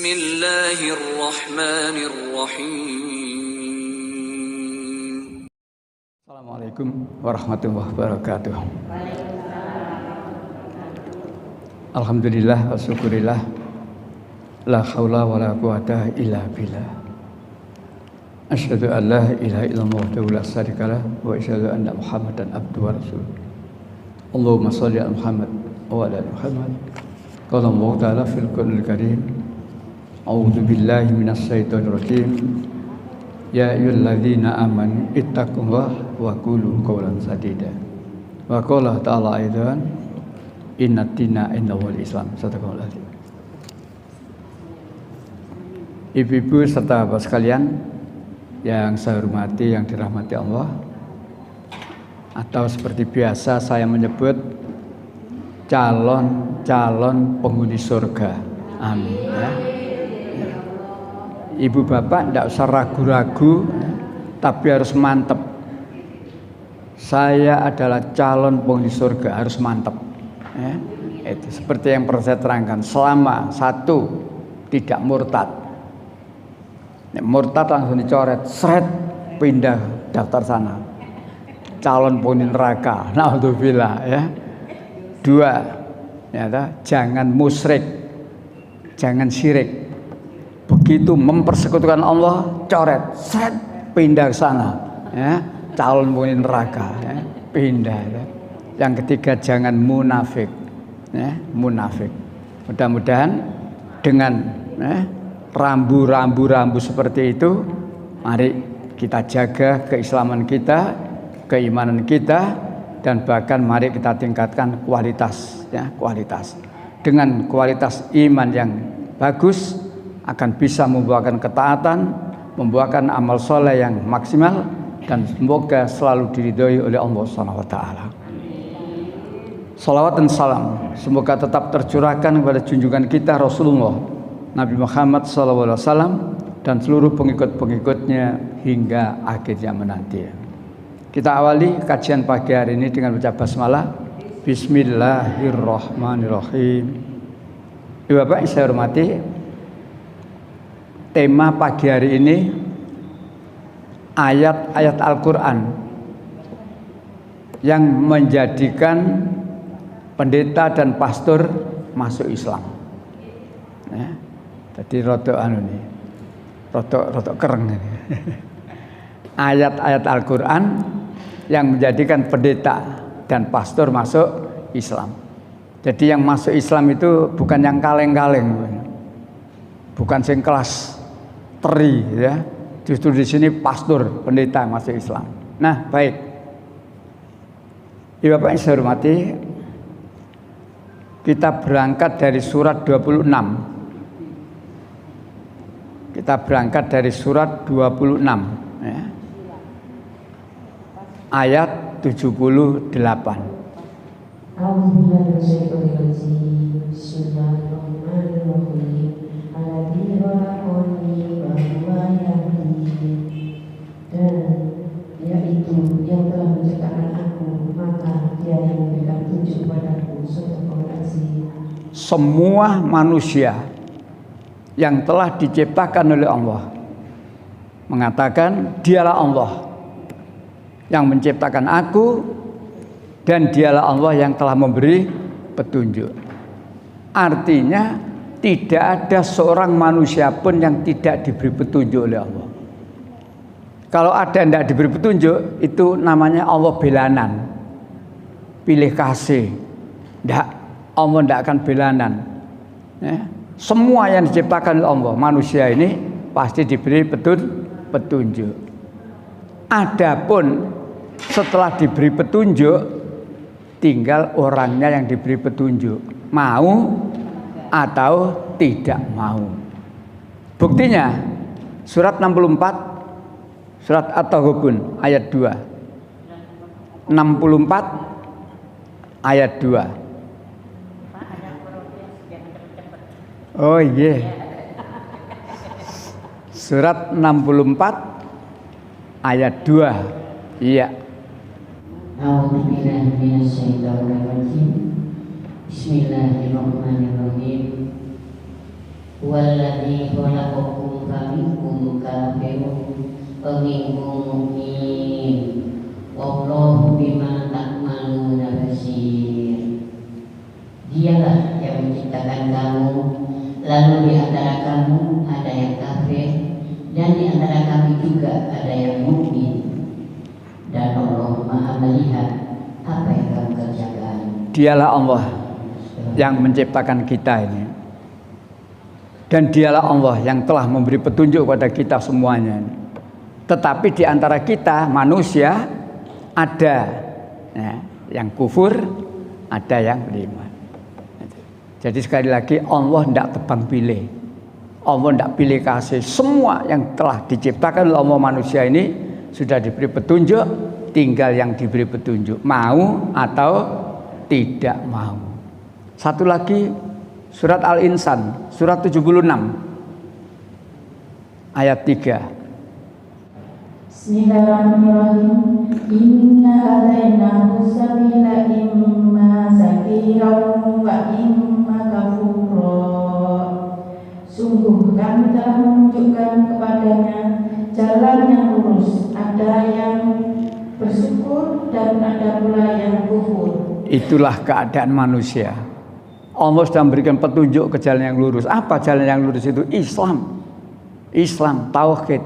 Bismillahirrahmanirrahim. Assalamualaikum warahmatullahi wabarakatuh. Alhamdulillah wa syukurillah. La haula wa la quwata illa billah. Asyhadu an la ilaha illallah wahdahu la syarikalah wa asyhadu anna Muhammadan abduhu wa rasuluh. Allahumma shalli ala Muhammad wa ala ali Muhammad. Qala Allah ta'ala fil Qur'anil Karim. A'udzu billahi minasy syaithanir rajim. Ya ayyuhalladzina amanu ittaqullaha wa qulu qawlan sadida. Wa qala ta'ala aidan inna dina indallahil Islam. Sadaqallahul azim. Ibu-ibu serta bapak sekalian yang saya hormati, yang dirahmati Allah, atau seperti biasa saya menyebut calon penghuni surga. Amin ya. Ibu bapak tidak usah ragu-ragu, tapi harus mantep. Saya adalah calon penghuni surga, harus mantep. Ya, itu seperti yang pernah saya terangkan. Selama satu tidak murtad. Murtad langsung dicoret, seret, pindah daftar sana. Calon penghuni neraka. Naudzubillah ya. Dua, ya, jangan musyrik, jangan syirik. Begitu mempersekutukan Allah, coret, set, pindah ke sana, ya, calon penghuni neraka, ya, pindah. Ya. Yang ketiga, jangan munafik, ya, munafik. Mudah-mudahan dengan rambu-rambu seperti itu, mari kita jaga keislaman kita, keimanan kita, dan bahkan mari kita tingkatkan kualitas, ya, kualitas. Dengan kualitas iman yang bagus, akan bisa membuahkan ketaatan, membuahkan amal soleh yang maksimal, dan semoga selalu diridhoi oleh Allah Subhanahu wa taala. Salawat dan salam semoga tetap tercurahkan kepada junjungan kita Rasulullah Nabi Muhammad SAW dan seluruh pengikut-pengikutnya hingga akhir zaman nanti. Kita awali kajian pagi hari ini dengan baca basmalah. Bismillahirrahmanirrahim. Ibu bapak yang saya hormati, tema pagi hari ini ayat-ayat Al-Quran yang menjadikan pendeta dan pastor masuk Islam. Ya, jadi rotok kereng ini. Ayat-ayat Al-Quran yang menjadikan pendeta dan pastor masuk Islam. Jadi yang masuk Islam itu bukan yang kaleng-kaleng, bukan sing kelas teri, ya. Justru di sini pastor, pendeta masuk Islam. Nah, baik. Ibu bapak yang saya hormati, kita berangkat dari surat 26. Kita berangkat dari surat 26, ya. Ayat 78. Dan yaitu yang telah menciptakan aku, maka dia yang memberikan tunjuk padaku suatu komunikasi. Semua manusia yang telah diciptakan oleh Allah mengatakan dialah Allah yang menciptakan aku, dan dialah Allah yang telah memberi petunjuk. Artinya tidak ada seorang manusia pun yang tidak diberi petunjuk oleh Allah. Kalau ada yang tidak diberi petunjuk, itu namanya Allah belanan, pilih kasih. Tidak, Allah tidak akan belanan. Ya. Semua yang diciptakan oleh Allah, manusia ini pasti diberi petunjuk. Adapun setelah diberi petunjuk, tinggal orangnya yang diberi petunjuk, mau atau tidak mau. Buktinya surat 64, surat At-Taghabun ayat 2. 64 ayat 2. Oh iya. Surat 64 ayat 2. Iya. A'udzubillahi minasyaitonir rajim. Bismillahirrahmanirrahim. Walladzi khalaqakum faminkum kafirun wa minkum mu'min wallahu bima ta'maluna basir. Dialah yang menciptakan kamu, lalu di antara kamu ada yang kafir, dan di antara kami juga ada yang mukmin. Dan Allah Maha melihat apa yang kamu kerjakan. Dialah Allah yang menciptakan kita ini, dan dialah Allah yang telah memberi petunjuk kepada kita semuanya. Tetapi di antara kita manusia ada yang kufur, ada yang beriman. Jadi sekali lagi Allah tidak tebang pilih, Allah tidak pilih kasih. Semua yang telah diciptakan oleh Allah manusia ini sudah diberi petunjuk, tinggal yang diberi petunjuk mau atau tidak mau. Satu lagi surat Al-Insan surat 76 ayat 3. Bismillahirrahmanirrahim. Inna hadainahu sabila imma syakiran wa imma kafura. Sungguh kami telah menunjukkan kepadanya jalan yang lurus, ada yang bersyukur dan ada pula yang kufur. Itulah keadaan manusia. Allah sudah memberikan petunjuk ke jalan yang lurus. Apa jalan yang lurus itu? Islam, tauhid.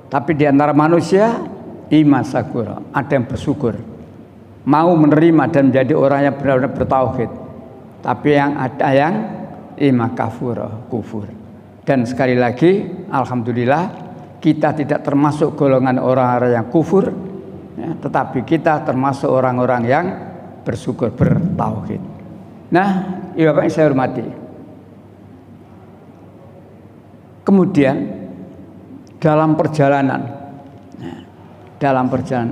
Tapi di antara manusia iman syakura, ada yang bersyukur, mau menerima dan menjadi orang yang benar-benar bertauhid. Tapi yang ada yang iman kufur. Dan sekali lagi alhamdulillah kita tidak termasuk golongan orang-orang yang kufur, ya, tetapi kita termasuk orang-orang yang bersyukur, bertauhid. Nah, ibu bapak yang saya hormati, kemudian dalam perjalanan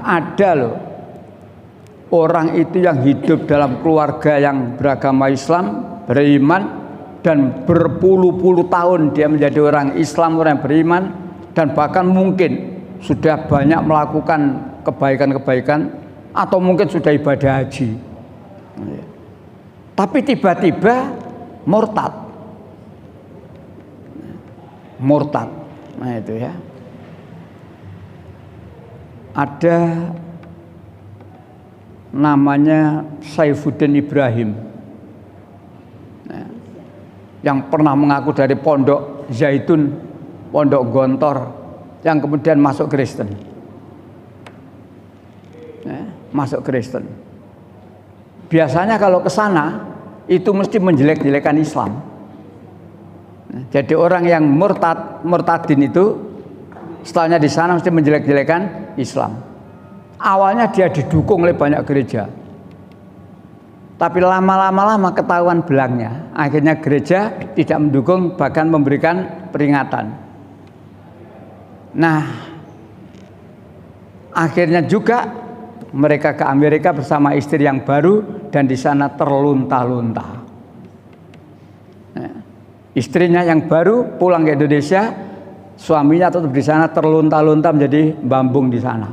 ada loh orang itu yang hidup dalam keluarga yang beragama Islam, beriman, dan berpuluh-puluh tahun dia menjadi orang Islam, orang yang beriman, dan bahkan mungkin sudah banyak melakukan kebaikan-kebaikan atau mungkin sudah ibadah haji, tapi tiba-tiba murtad. Nah itu ya, ada namanya Saifuddin Ibrahim, yang pernah mengaku dari pondok Zaitun, pondok Gontor, yang kemudian masuk Kristen. Masuk Kristen. Biasanya kalau ke sana itu mesti menjelek-jelekan Islam. Jadi orang yang murtadin itu setelahnya di sana mesti menjelek-jelekan Islam. Awalnya dia didukung oleh banyak gereja, tapi lama-lama ketahuan belangnya. Akhirnya gereja tidak mendukung, bahkan memberikan peringatan. Nah, akhirnya juga mereka ke Amerika bersama istri yang baru, dan di sana terlunta-lunta. Istrinya yang baru pulang ke Indonesia, suaminya tetap di sana terlunta-lunta menjadi bambung di sana.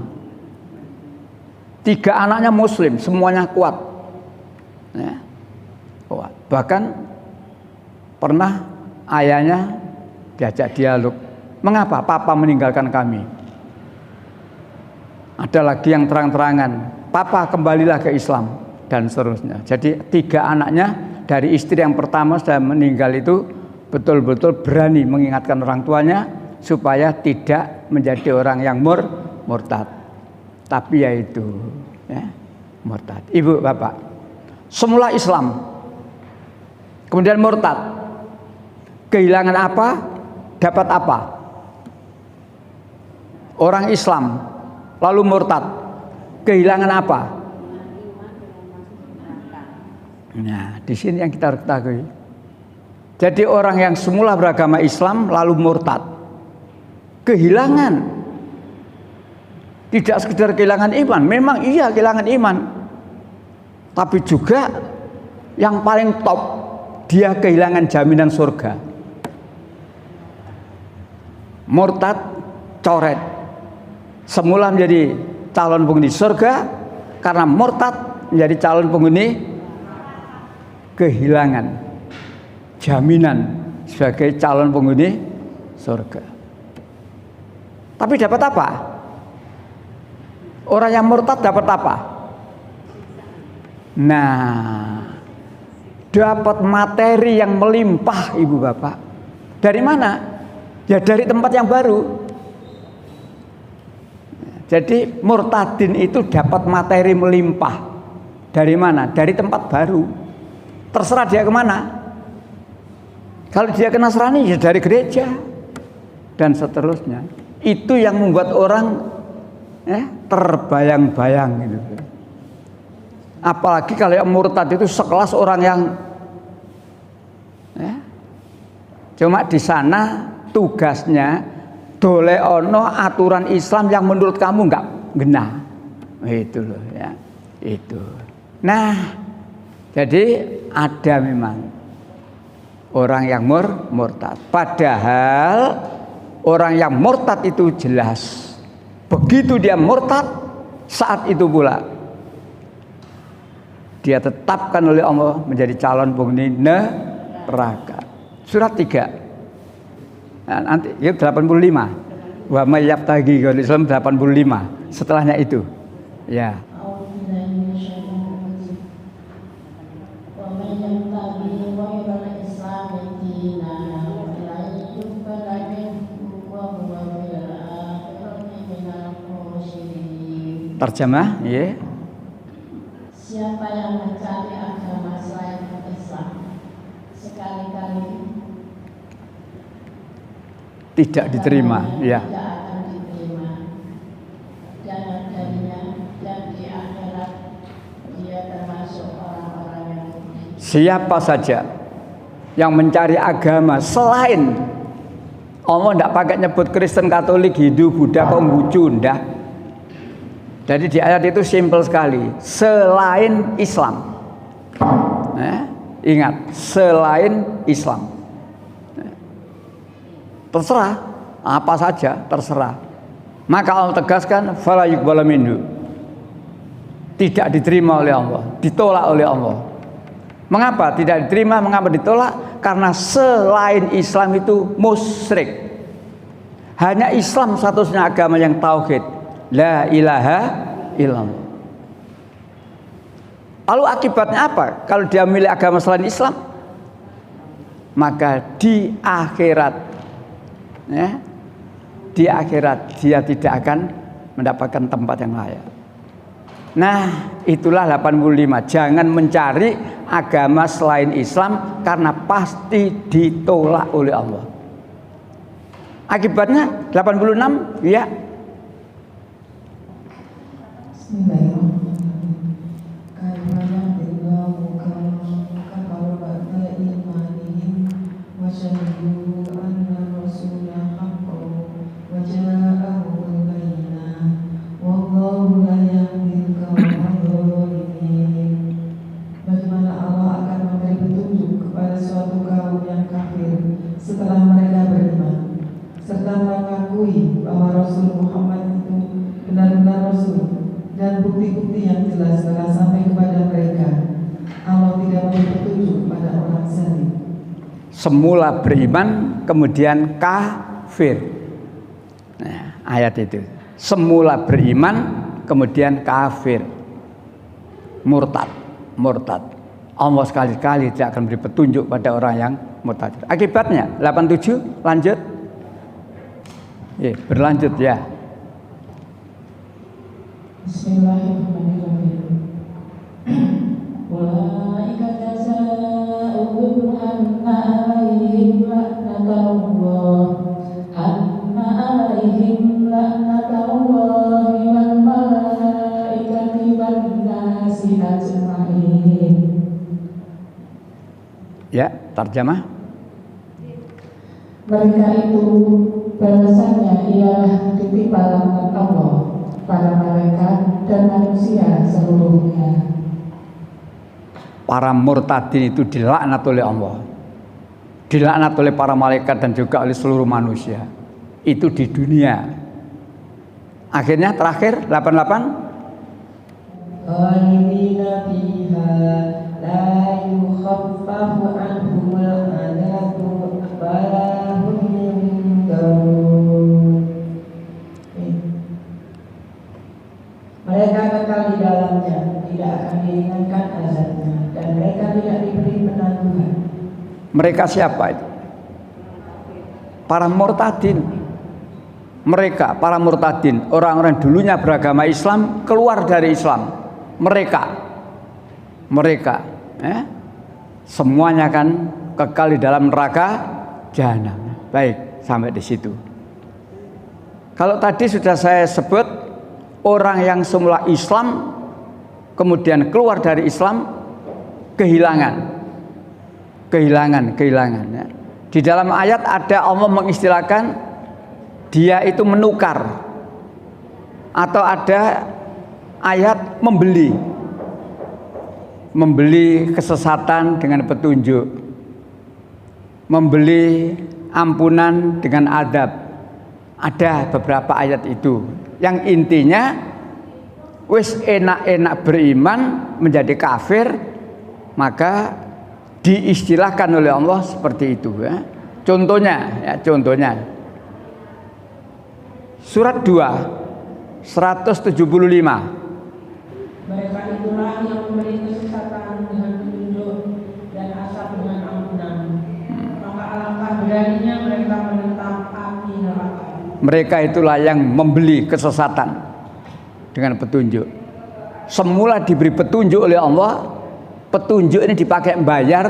3 anaknya Muslim, semuanya kuat. Kuat. Bahkan pernah ayahnya diajak dialog, mengapa papa meninggalkan kami? Ada lagi yang terang-terangan, papa kembalilah ke Islam, dan seterusnya. Jadi 3 anaknya dari istri yang pertama sudah meninggal itu betul-betul berani mengingatkan orang tuanya supaya tidak menjadi orang yang murtad. Tapi yaitu murtad. Ibu bapak, semula Islam, kemudian murtad, kehilangan apa, dapat apa? Orang Islam lalu murtad, kehilangan apa? Nah, di sini yang kita harus ketahui. Jadi orang yang semula beragama Islam lalu murtad, kehilangan, tidak sekedar kehilangan iman, memang iya kehilangan iman, tapi juga yang paling top, dia kehilangan jaminan surga. Murtad, coret, semula menjadi calon penghuni surga, karena murtad menjadi calon penghuni kehilangan jaminan sebagai calon penghuni surga. Tapi dapat apa? Orang yang murtad dapat apa? Nah, dapat materi yang melimpah, Ibu Bapak. Dari mana? Ya dari tempat yang baru. Jadi murtadin itu dapat materi melimpah. Dari mana? Dari tempat baru. Terserah dia kemana. Kalau dia ke Nasrani ya dari gereja dan seterusnya. Itu yang membuat orang terbayang-bayang gitu. Apalagi kalau yang murtad itu sekelas orang yang cuma di sana tugasnya dolekno aturan Islam yang menurut kamu nggak genah. Itu loh ya. Itu. Nah, jadi ada memang orang yang murtad. Padahal orang yang murtad itu jelas. Begitu dia murtad, saat itu pula dia tetapkan oleh Allah menjadi calon penghuni neraka. Surat 3. Nah, nanti ya 85. Wa may yabtaghi ghairal Islam 85. Setelahnya itu. Ya. Terjemah, ya. Siapa yang mencari agama selain Islam sekali-kali tidak diterima, ya. Tidak akan diterima. Dan darinya dan di akhirat dia termasuk orang-orang yang rugi. Siapa saja yang mencari agama selain Allah, tidak pakai nyebut Kristen, Katolik, Hindu, Buddha, Konghucu, ndak. Jadi di ayat itu simpel sekali, selain Islam. Ingat, selain Islam. Terserah, apa saja terserah. Maka Allah tegaskan, fala yuqbalu minhu. Tidak diterima oleh Allah, ditolak oleh Allah. Mengapa tidak diterima? Mengapa ditolak? Karena selain Islam itu musyrik. Hanya Islam satu-satunya agama yang tauhid. La ilaha illallah. Lalu akibatnya apa? Kalau dia milih agama selain Islam, maka di akhirat, di akhirat dia tidak akan mendapatkan tempat yang layak. Nah, itulah 85. Jangan mencari agama selain Islam karena pasti ditolak oleh Allah. Akibatnya 86, ya. Bagaimana Allah akan memberi petunjuk kepada suatu kaum yang kafir setelah mereka beriman, serta mengakui bahwa Rasul Muhammad itu benar-benar Rasul, dan bukti-bukti yang jelas telah sampai kepada mereka. Allah tidak memberi petunjuk pada orang zalim. Semula beriman, kemudian kafir. Nah, ayat itu. Semula beriman, kemudian kafir. Murtad. Allah sekali-kali tidak akan beri petunjuk pada orang yang murtad. Akibatnya 87, lanjut. Berlanjut ya. Bismillahirrahmanirrahim. Ulaika jazaa'uhum anna 'alaihim la'natullahi wal malaikati wan nasi ajma'in. Ya, terjemah. Mereka itu balasannya ialah ditimpa laknat Allah pada malaikat dan manusia seluruhnya. Para murtadin itu dilaknat oleh Allah, dilaknat oleh para malaikat dan juga oleh seluruh manusia. Itu di dunia. Akhirnya terakhir 88. Khalidina fiha la yukhaffafu anhumul 'adzabu wa Mereka kekal di dalamnya, tidak akan diringankan azabnya, dan mereka tidak diberi penangguhan. Mereka siapa itu? Para murtadin. Mereka, para murtadin, orang-orang dulunya beragama Islam, keluar dari Islam. Mereka, semuanya kan kekal di dalam neraka jahanam. Baik, sampai di situ. Kalau tadi sudah saya sebut, orang yang semula Islam kemudian keluar dari Islam, kehilangan ya. Di dalam ayat ada Allah mengistilahkan dia itu menukar, atau ada ayat membeli kesesatan dengan petunjuk, membeli ampunan dengan adab. Ada beberapa ayat itu yang intinya wis enak-enak beriman menjadi kafir, maka diistilahkan oleh Allah seperti itu ya. Contohnya Surat 2 175. Mereka itulah yang memberi kesesatan dengan petunjuk dan asap dengan ampunan. Maka alangkah beraninya mereka menentang api neraka. Mereka itulah yang membeli kesesatan dengan petunjuk. Semula diberi petunjuk oleh Allah, petunjuk ini dipakai bayar,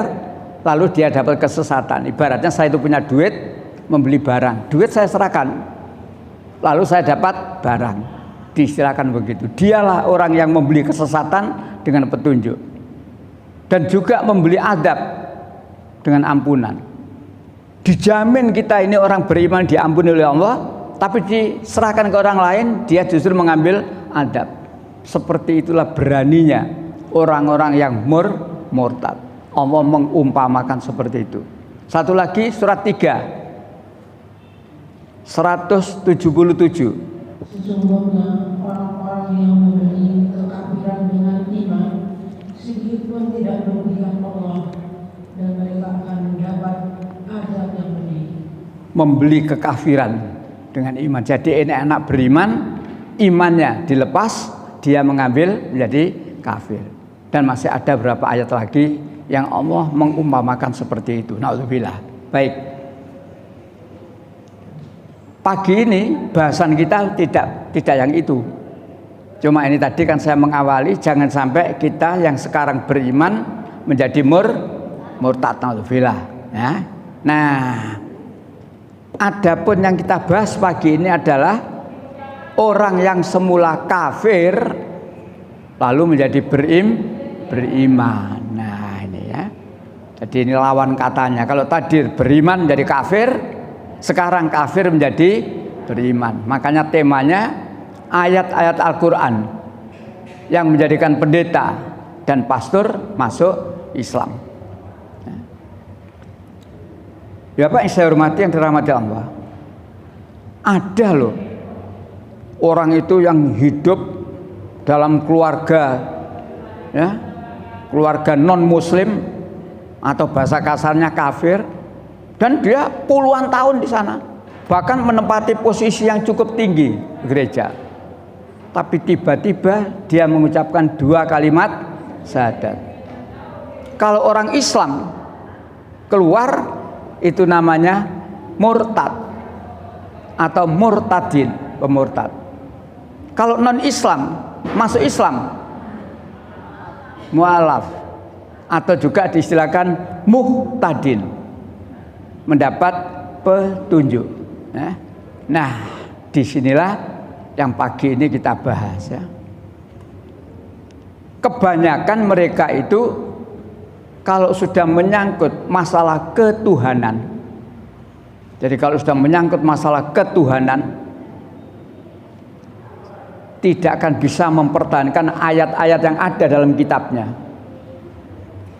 lalu dia dapat kesesatan. Ibaratnya saya itu punya duit, membeli barang, duit saya serahkan, lalu saya dapat barang. Diistilahkan begitu. Dialah orang yang membeli kesesatan dengan petunjuk, dan juga membeli adab dengan ampunan. Dijamin kita ini orang beriman diampuni oleh Allah, tapi diserahkan ke orang lain, dia justru mengambil adab. Seperti itulah beraninya orang-orang yang murtad. Allah mengumpamakan seperti itu. Satu lagi, surat 3 177. Sesungguhnya orang-orang yang membeli kekafiran dengan iman sedikit pun tidak merugikan Allah, dan mereka akan mendapat azab yang pedih. Membeli kekafiran dengan iman. Jadi ini anak beriman, imannya dilepas, dia mengambil menjadi kafir. Dan masih ada beberapa ayat lagi yang Allah mengumpamakan seperti itu. Na'udzubillah. Baik. Pagi ini bahasan kita tidak yang itu. Cuma ini tadi kan saya mengawali, jangan sampai kita yang sekarang beriman menjadi murtad. Na'udzubillah. Ya. Nah, adapun yang kita bahas pagi ini adalah orang yang semula kafir lalu menjadi beriman. Nah ini ya. Jadi ini lawan katanya. Kalau tadi beriman menjadi kafir, sekarang kafir menjadi beriman. Makanya temanya ayat-ayat Al-Quran yang menjadikan pendeta dan pastor masuk Islam. Ya Pak, yang saya hormati, yang dirahmati Allah, ada loh orang itu yang hidup dalam keluarga, ya, keluarga non muslim atau bahasa kasarnya kafir, dan dia puluhan tahun di sana, bahkan menempati posisi yang cukup tinggi di gereja. Tapi tiba-tiba dia mengucapkan 2 kalimat syahadat. Kalau orang Islam keluar, itu namanya murtad atau murtadin, pemurtad. Kalau non Islam masuk Islam, mualaf, atau juga diistilahkan muhtadin, mendapat petunjuk. Nah, disinilah yang pagi ini kita bahas ya. Kebanyakan mereka itu kalau sudah menyangkut masalah ketuhanan, jadi kalau sudah menyangkut masalah ketuhanan, tidak akan bisa mempertahankan ayat-ayat yang ada dalam kitabnya,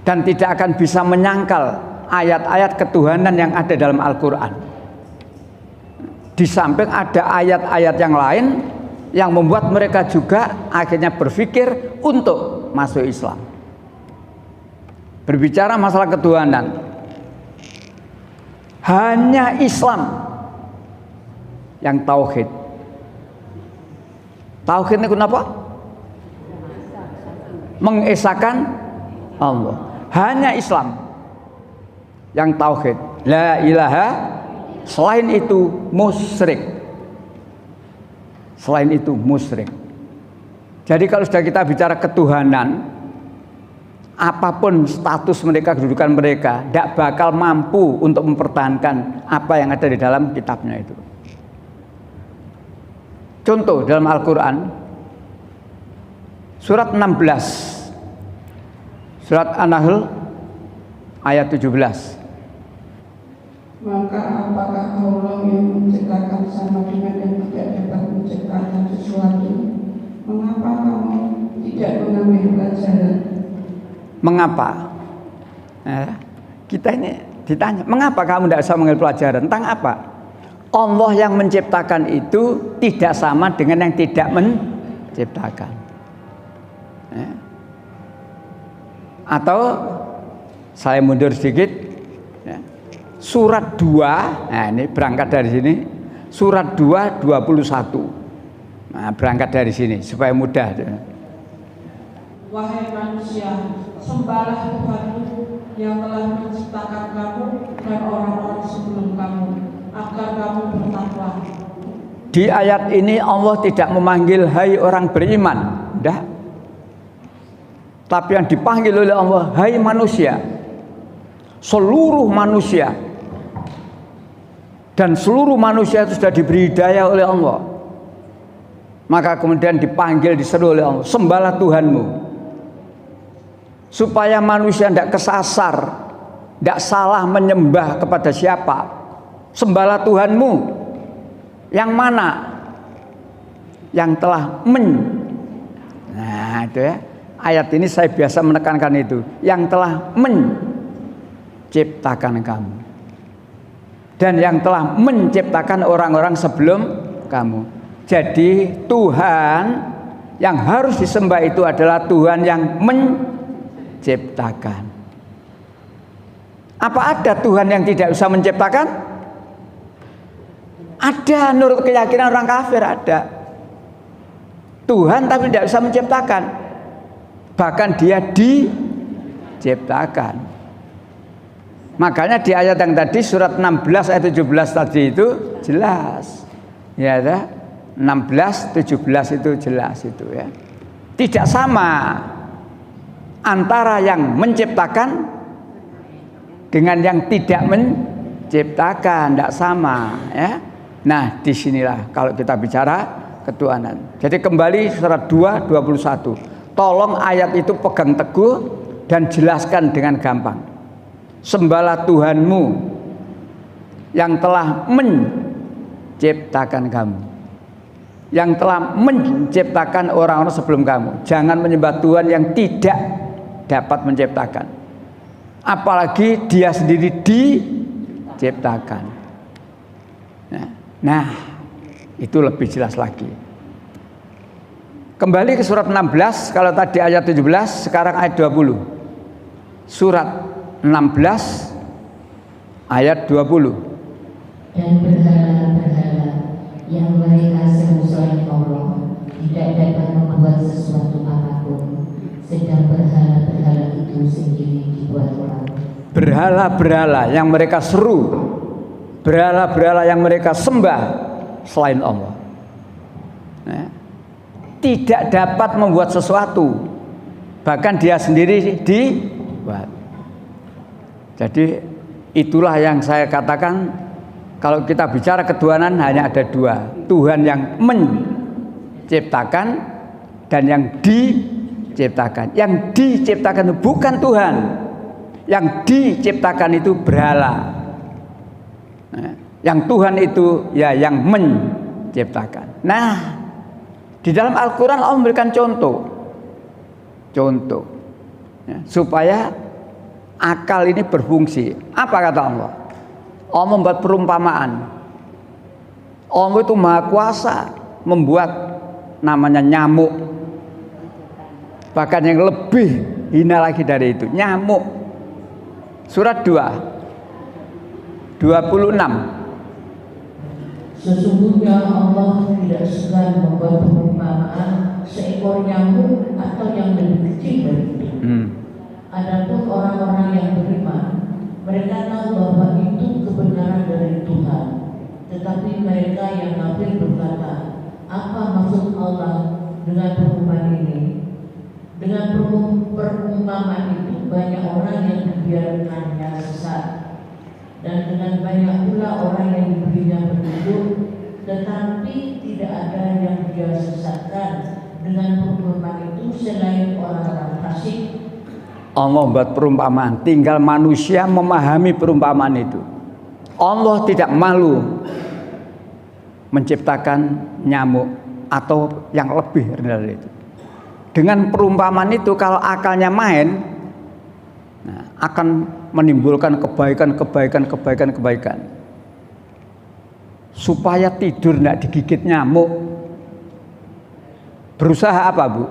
dan tidak akan bisa menyangkal ayat-ayat ketuhanan yang ada dalam Al-Quran. Di samping ada ayat-ayat yang lain yang membuat mereka juga akhirnya berpikir untuk masuk Islam. Berbicara masalah ketuhanan, hanya Islam yang tauhid. Tauhid itu kenapa? mengesahkan Allah. Hanya Islam yang tauhid, la ilaha, selain itu musyrik. Selain itu musyrik. Jadi kalau sudah kita bicara ketuhanan, apapun status mereka, kedudukan mereka, tidak bakal mampu untuk mempertahankan apa yang ada di dalam kitabnya itu. Contoh dalam Al-Quran, surat 16, surat An-Nahl ayat 17. Maka apakah Allah yang menciptakan sama dengan yang tidak dapat menciptakan sesuatu? Mengapa kamu tidak mengambil pelajaran? Mengapa? Kita ini ditanya, mengapa kamu tidak bisa mengambil pelajaran? Tentang apa? Allah yang menciptakan itu tidak sama dengan yang tidak menciptakan. Atau saya mundur sedikit, surat 2, nah ini berangkat dari sini, surat 2 21. Nah, berangkat dari sini supaya mudah. Wahai manusia, sembahlah Tuhanmu yang telah menciptakan kamu dan orang-orang sebelum kamu, agar kamu bertakwa. Di ayat ini Allah tidak memanggil hai orang beriman, tidak. Tapi yang dipanggil oleh Allah, hai manusia, seluruh manusia, dan seluruh manusia itu sudah diberi hidayah oleh Allah. Maka kemudian dipanggil, diseru oleh Allah, sembahlah Tuhanmu, supaya manusia tidak kesasar, tidak salah menyembah kepada siapa. Sembahlah Tuhanmu yang mana? Yang telah nah itu ya, ayat ini saya biasa menekankan itu, yang telah menciptakan kamu dan yang telah menciptakan orang-orang sebelum kamu. Jadi Tuhan yang harus disembah itu adalah Tuhan yang menciptakan. Apa ada Tuhan yang tidak bisa menciptakan? Ada, menurut keyakinan orang kafir ada. Tuhan tapi tidak bisa menciptakan. Bahkan dia diciptakan. Makanya di ayat yang tadi surat 16 ayat 17 tadi itu jelas. Ya, 16 17 itu jelas itu ya. Tidak sama antara yang menciptakan dengan yang tidak menciptakan, tidak sama ya. Nah, disinilah kalau kita bicara ketuhanan. Jadi kembali surat 2 21. Tolong ayat itu pegang teguh dan jelaskan dengan gampang. Sembahlah Tuhanmu yang telah menciptakan kamu, yang telah menciptakan orang-orang sebelum kamu. Jangan menyembah Tuhan yang tidak dapat menciptakan, apalagi dia sendiri diciptakan. Nah, itu lebih jelas lagi. Kembali ke surat 16, kalau tadi ayat 17, sekarang ayat 20. Surat 16 ayat 20. Dan berhala-berhala yang mereka seru selain Allah tidak dapat membuat sesuatu apapun, sedang berhala-berhala itu sendiri dibuat orang. Berhala-berhala yang mereka seru, berhala-berhala yang mereka sembah selain Allah, tidak dapat membuat sesuatu, bahkan dia sendiri dibuat. Jadi itulah yang saya katakan, kalau kita bicara ketuhanan hanya ada dua, Tuhan yang menciptakan dan yang diciptakan. Yang diciptakan itu bukan Tuhan, yang diciptakan itu berhala. Yang Tuhan itu ya yang menciptakan. Nah, di dalam Al-Quran Allah memberikan contoh ya, supaya akal ini berfungsi. Apa kata Allah? Allah membuat perumpamaan. Allah itu maha kuasa membuat namanya nyamuk. Bahkan yang lebih hina lagi dari itu, nyamuk. Surat 2 26. Sesungguhnya Allah tidak segan membuat perumpamaan seekor nyamuk atau yang lebih kecil dari itu. Adapun orang-orang yang beriman, mereka tahu bahwa itu kebenaran dari Tuhan. Tetapi mereka yang kafir berkata, apa maksud Allah dengan perumpamaan ini? Dengan perumpamaan itu banyak orang yang dibiarkannya sesat, dan dengan banyak pula orang yang diberinya petunjuk, tetapi tidak ada yang dia sesatkan dengan perumpamaan itu selain orang-orang fasik. Allah buat perumpamaan, tinggal manusia memahami perumpamaan itu. Allah tidak malu menciptakan nyamuk atau yang lebih rendah dari itu. Dengan perumpamaan itu kalau akalnya main, akan menimbulkan kebaikan. Supaya tidur tidak digigit nyamuk, berusaha apa, Bu?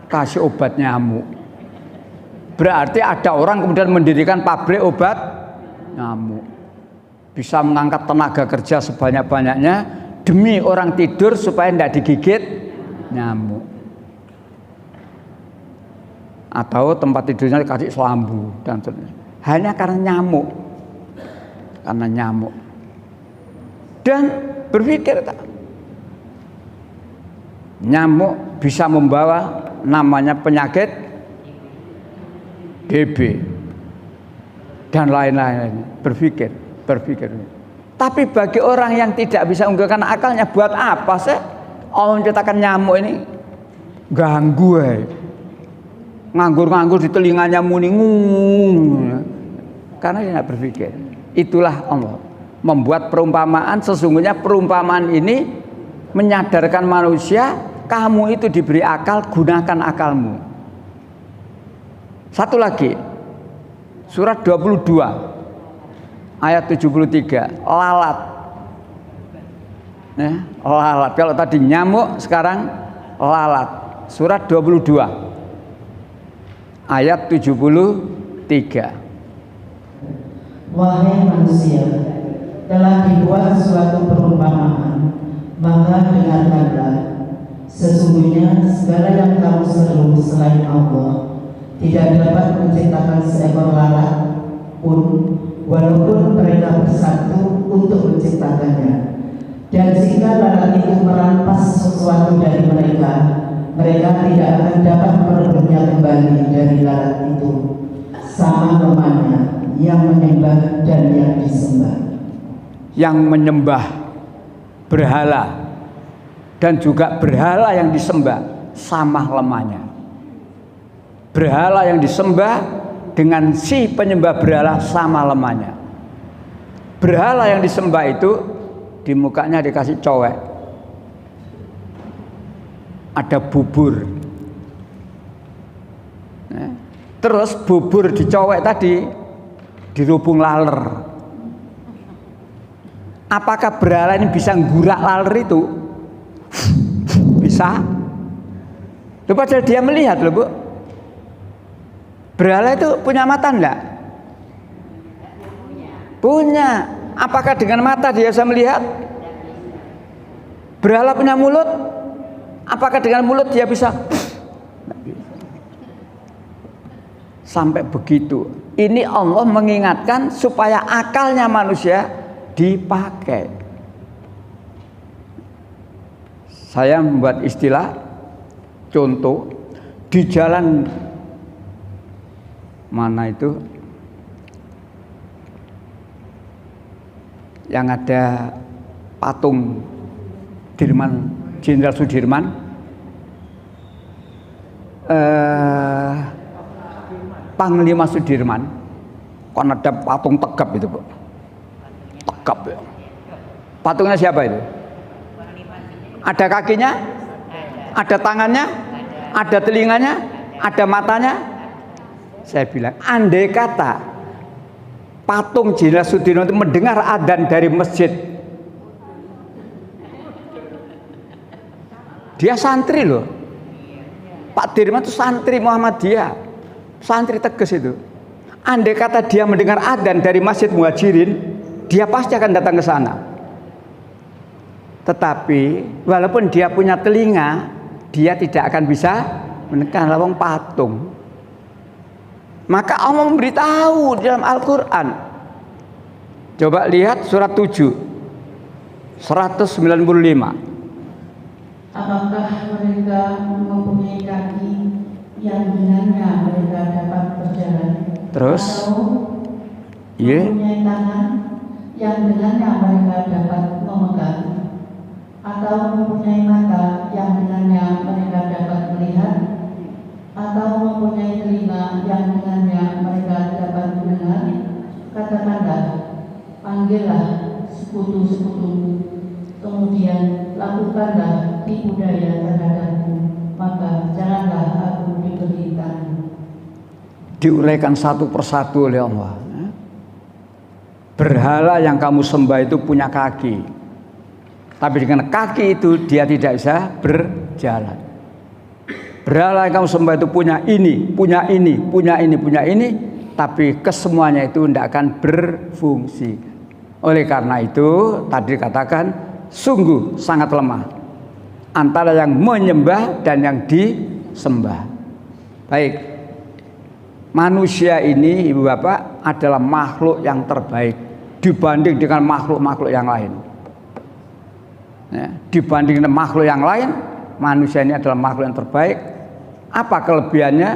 Kasih obat nyamuk. Berarti ada orang kemudian mendirikan pabrik obat nyamuk, bisa mengangkat tenaga kerja sebanyak-banyaknya demi orang tidur supaya tidak digigit nyamuk. Atau tempat tidurnya dikasih selambu dan sebagainya. Hanya karena nyamuk. Dan berpikir tak, nyamuk bisa membawa namanya penyakit DB dan lain-lain. Berpikir. Tapi bagi orang yang tidak bisa menggunakan akalnya, buat apa sih Allah menciptakan nyamuk ini? Ganggu nganggur di telinganya muni karena dia tidak berpikir. Itulah Allah membuat perumpamaan. Sesungguhnya perumpamaan ini menyadarkan manusia, kamu itu diberi akal, gunakan akalmu. Satu lagi, surat 22 ayat 73, lalat. Lalat. Kalau tadi nyamuk, sekarang lalat. Surat 22 ayat 73. Wahai manusia, telah dibuat suatu perumpamaan, maka dengarkanlah. Sesungguhnya segala yang kamu seru selain Allah tidak dapat menciptakan seekor lalat pun, walaupun mereka bersatu untuk menciptakannya. Dan jika lalat itu merampas sesuatu dari mereka, mereka tidak akan dapat merebutnya kembali dari lalat itu. Sama lemahnya yang menyembah dan yang disembah. Yang menyembah berhala dan juga berhala yang disembah sama lemahnya. Berhala yang disembah dengan si penyembah berhala sama lemahnya. Berhala yang disembah itu di mukanya dikasih cowek, ada bubur. Terus bubur dicowek tadi dirubung laler. Apakah berhala ini bisa nggurak laler itu? Bisa. Loh, padahal dia melihat loh, Bu. Berhala itu punya mata enggak? Punya. Apakah dengan mata dia bisa melihat? Berhala punya mulut. Apakah dengan mulut dia bisa? Sampai begitu. Ini Allah mengingatkan supaya akalnya manusia dipakai. Saya membuat istilah contoh di jalan mana itu yang ada patung Jenderal Sudirman, Panglima Sudirman, kan ada patung tegap itu, Bu. Tegap ya. Patungnya siapa itu? Ada kakinya, ada tangannya, ada telinganya, ada matanya. Saya bilang, andai kata patung Jenderal Sudirman itu mendengar adzan dari masjid, dia santri loh. Pak Dirman itu santri Muhammadiyah, santri Teges itu. Andai kata dia mendengar adzan dari Masjid Muhajirin, dia pasti akan datang ke sana. Tetapi walaupun dia punya telinga, dia tidak akan bisa menekan lawang patung. Maka Allah memberitahu dalam Al-Quran. Coba lihat surat 7 195. Apakah mereka mempunyai kaki yang dengannya mereka dapat berjalan? Terus? Atau mempunyai tangan yang dengannya mereka dapat memegang? Atau mempunyai mata yang dengannya mereka dapat melihat? Atau mempunyai telinga yang dengannya mereka dapat mendengar? Katakanlah, panggillah sekutu-sekutumu, kemudian lakukanlah tipu daya terhadapku, maka janganlah aku diberikan. Diuraikan satu persatu oleh Allah. Berhala yang kamu sembah itu punya kaki, tapi dengan kaki itu dia tidak bisa berjalan. Berhala yang kamu sembah itu punya ini, punya ini, punya ini, punya ini, tapi kesemuanya itu tidak akan berfungsi. Oleh karena itu tadi dikatakan sungguh sangat lemah antara yang menyembah dan yang disembah. Baik, manusia ini Ibu Bapak adalah makhluk yang terbaik dibanding dengan makhluk-makhluk yang lain. Ya, dibanding dengan makhluk yang lain, manusia ini adalah makhluk yang terbaik. Apa kelebihannya?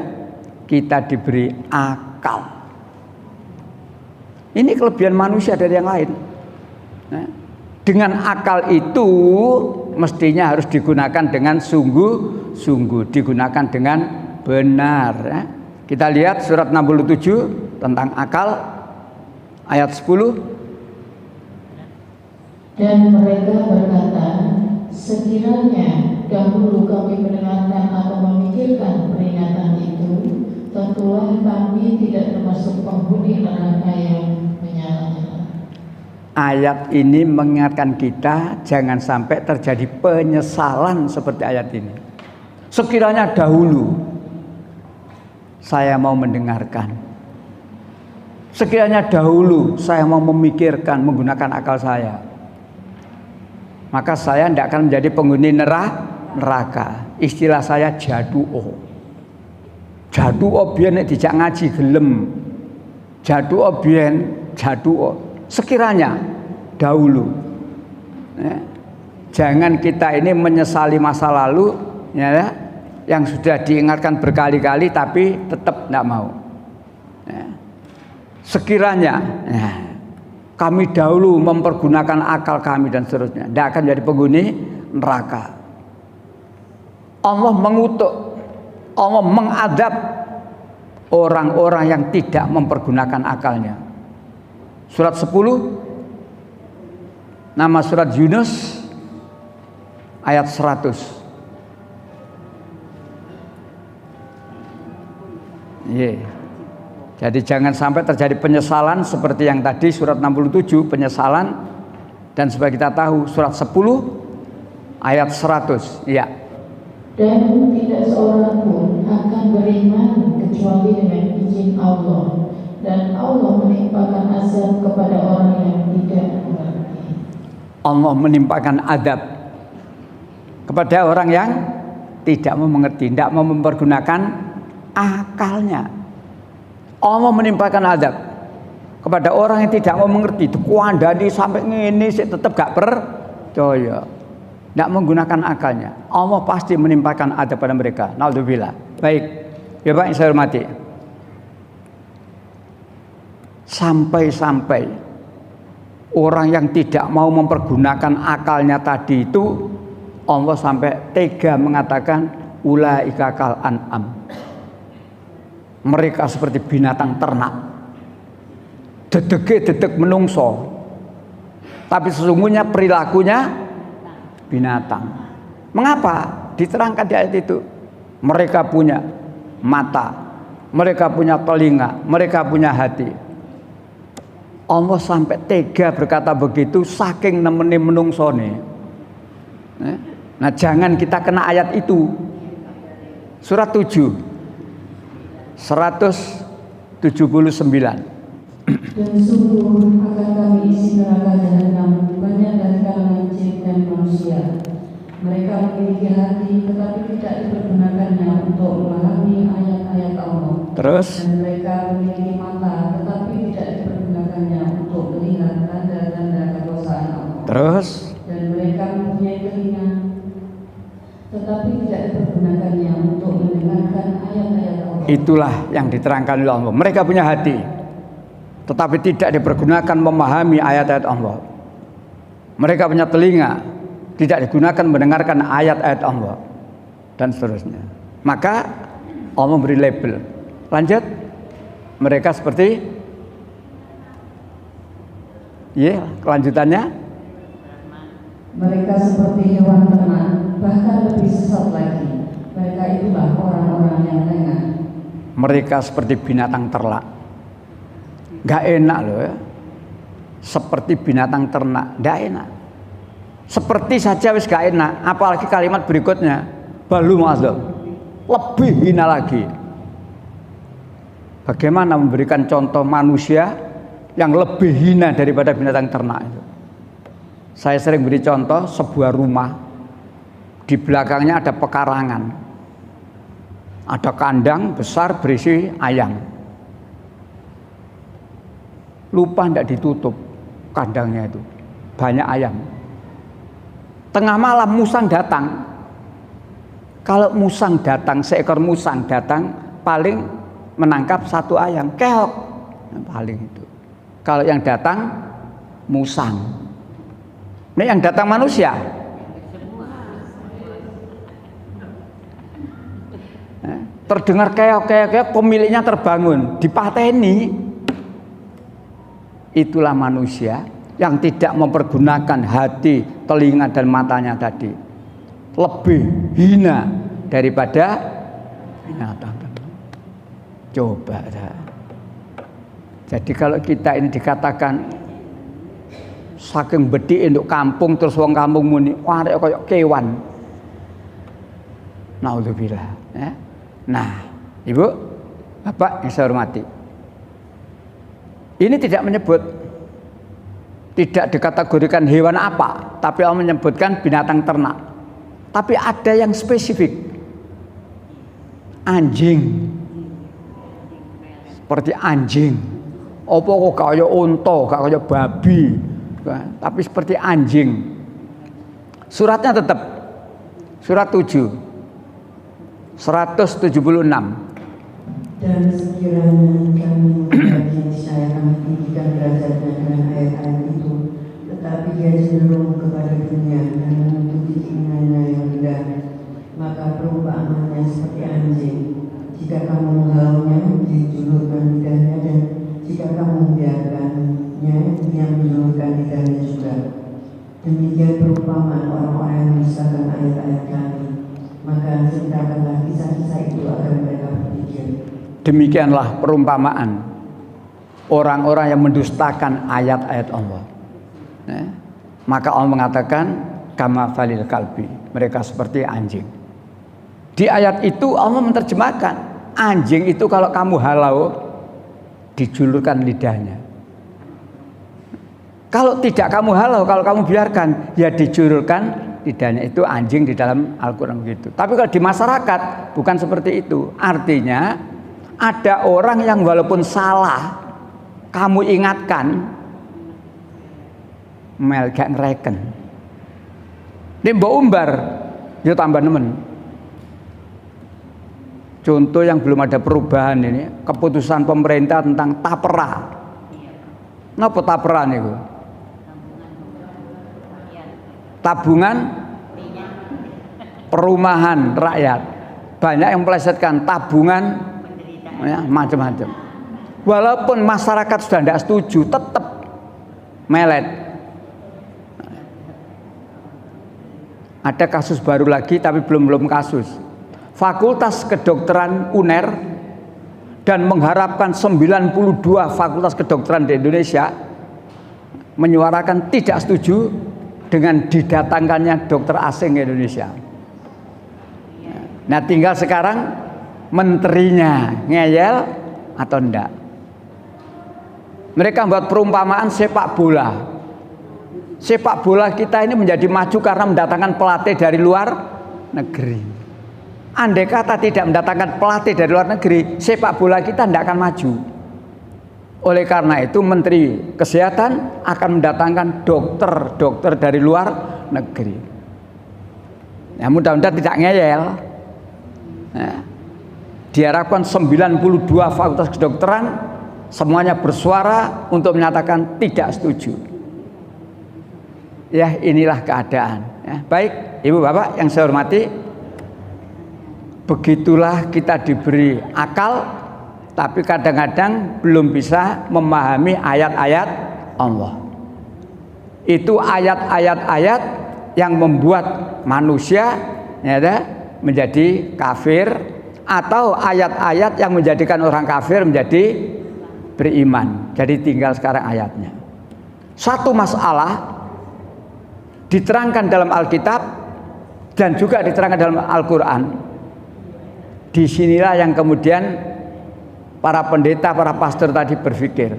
Kita diberi akal. Ini kelebihan manusia dari yang lain. Nah, dengan akal itu mestinya harus digunakan dengan sungguh-sungguh, digunakan dengan benar. Ya. Kita lihat surat 67 tentang akal ayat 10. Dan mereka berkata, sekiranya dahulu kami mendengarkan atau memikirkan peringatan itu, tentulah kami tidak termasuk penghuni neraka yang menyala-nyala. Ayat ini mengingatkan kita jangan sampai terjadi penyesalan seperti ayat ini. Sekiranya dahulu saya mau mendengarkan, sekiranya dahulu saya mau memikirkan menggunakan akal saya, maka saya tidak akan menjadi penghuni neraka. Istilah saya jaduo. Jaduo biyen nek dijak ngaji gelem. Jaduo biyen, jaduo. Sekiranya dahulu. Ya. Jangan kita ini menyesali masa lalu, ya, yang sudah diingatkan berkali-kali tapi tetap tidak mau. Ya. Sekiranya, ya, kami dahulu mempergunakan akal kami dan seterusnya, tidak akan jadi penghuni neraka. Allah mengutuk, Allah mengadab orang-orang yang tidak mempergunakan akalnya. Surat 10, nama surat Yunus ayat 100. Yeah. Jadi jangan sampai terjadi penyesalan seperti yang tadi surat 67 penyesalan, dan supaya kita tahu surat 10 ayat 100. Ya. Dan tidak seorang pun akan beriman kecuali dengan izin Allah, dan Allah menimpakan azab kepada orang yang tidak mengerti. Allah menimpakan adab kepada orang yang tidak mau mengerti, tidak mau mempergunakan akalnya. Allah menimpakan adab kepada orang yang tidak mau mengerti, kuandani sampai ngene sih tetap gak percaya, tidak menggunakan akalnya. Allah pasti menimpakan adab pada mereka. Naudzubillah. Baik, ya Pak yang saya hormati. Sampai-sampai orang yang tidak mau mempergunakan akalnya tadi itu, Allah sampai tega mengatakan ulaika kal an'am. Mereka seperti binatang ternak, dedek menungso, tapi sesungguhnya perilakunya binatang. Mengapa? Diterangkan di ayat itu. Mereka punya mata, mereka punya telinga, mereka punya hati. Allah sampai tega berkata begitu saking nemeni menungsone. Nah, jangan kita kena ayat itu. Surat 7 179. Dan sungguh akan kami isi neraka jahanam banyak dari kalangan jin dan manusia. Mereka memiliki hati tetapi tidak Terus Dan mereka memiliki mata, tetapi tidak dipergunakannya untuk melihat tanda-tanda kekuasaan Allah. Terus Dan mereka mempunyai telinga, tetapi tidak dipergunakannya untuk mendengarkan ayat-ayat Allah. itulah yang diterangkan oleh Allah. Mereka punya hati, tetapi tidak dipergunakan memahami ayat-ayat Allah. Mereka punya telinga, tidak digunakan mendengarkan ayat-ayat Allah, dan seterusnya. Maka Allah memberi label. Lanjut, mereka seperti, kelanjutannya, Mereka seperti hewan ternak, bahkan lebih sesat lagi. Mereka itulah orang-orang yang lengah. mereka seperti binatang ternak. Gak enak loh ya. Seperti binatang ternak, gak enak. Seperti saja wis gak enak, apalagi kalimat berikutnya, balu mazlum, lebih hina lagi. Bagaimana memberikan contoh manusia yang lebih hina daripada binatang ternak itu? Saya sering beri contoh sebuah rumah, di belakangnya ada pekarangan, ada kandang besar berisi ayam. Lupa tidak ditutup kandangnya itu, banyak ayam. Tengah malam musang datang. Kalau musang datang, seekor musang datang, paling menangkap satu ayam, keok, paling itu. Kalau yang datang musang, ini yang datang manusia. Terdengar keok, pemiliknya terbangun, dipateni. Itulah manusia yang tidak mempergunakan hati, telinga dan matanya tadi. Lebih hina daripada binatang. Coba dah. Jadi kalau kita ini dikatakan saking bedhi untuk kampung, terus wong kampung muni arek koyo kewan. Naudzubillah, ya. Nah, Ibu, Bapak yang saya hormati, ini tidak menyebut, tidak dikategorikan hewan apa, tapi Allah menyebutkan binatang ternak. Tapi ada yang spesifik, anjing, seperti anjing. Apa kok kaya unta, gak kaya babi, tapi seperti anjing. Suratnya tetap surat 7 176. Dan sekiranya kami membagi saya kami tinggikan derajatnya dengan ayat-ayat itu, tetapi dia cenderung kepada dunia dan menutupi keinginannya yang rendah, maka perumpamaannya seperti anjing. Jika kamu menghalaunya, dijulurkan lidahnya, dan jika kamu membiarkannya, dia menjulurkan lidahnya juga. Demikian perumpamaan orang-orang yang mendustakan ayat-ayat kami. Maka ceritakanlah kisah-kisah itu agar mereka berpikir. Demikianlah perumpamaan orang-orang yang mendustakan ayat-ayat Allah. Maka Allah mengatakan kama falil kalbi, mereka seperti anjing. Di ayat itu Allah menerjemahkan anjing itu kalau kamu halau dijulurkan lidahnya. Kalau tidak kamu halau, kalau kamu biarkan ya dijulurkan lidahnya. Itu anjing di dalam Al-Quran begitu. Tapi kalau di masyarakat bukan seperti itu. Artinya ada orang yang walaupun salah kamu ingatkan mel gak ngereken. Ini mbok umbar ya tambah nemen. Contoh yang belum ada perubahan ini, keputusan pemerintah tentang tapera. Napa tapera niku? Tabungan perumahan rakyat. Banyak yang melesetkan tabungan ya, macam-macam. Walaupun masyarakat sudah tidak setuju, tetap melet. Ada kasus baru lagi tapi belum kasus. Fakultas Kedokteran UNER dan mengharapkan 92 fakultas kedokteran di Indonesia menyuarakan tidak setuju dengan didatangkannya dokter asing ke Indonesia. Nah, tinggal sekarang menterinya ngeyel atau enggak. Mereka buat perumpamaan sepak bola. Sepak bola kita ini menjadi maju karena mendatangkan pelatih dari luar negeri. Andai kata tidak mendatangkan pelatih dari luar negeri, sepak bola kita tidak akan maju. Oleh karena itu Menteri Kesehatan akan mendatangkan dokter dari luar negeri. Ya, mudah-mudahan tidak ngeyel. Nah, diharapkan 92 fakultas kedokteran semuanya bersuara untuk menyatakan tidak setuju. Ya, inilah keadaan. Ya, baik, Ibu Bapak yang saya hormati, begitulah kita diberi akal, tapi kadang-kadang belum bisa memahami ayat-ayat Allah. Itu ayat-ayat yang membuat manusia ya, menjadi kafir, atau ayat-ayat yang menjadikan orang kafir menjadi beriman. Jadi tinggal sekarang ayatnya. Satu masalah diterangkan dalam Alkitab dan juga diterangkan dalam Al-Quran. Disinilah yang kemudian para pendeta, para pastor tadi berpikir,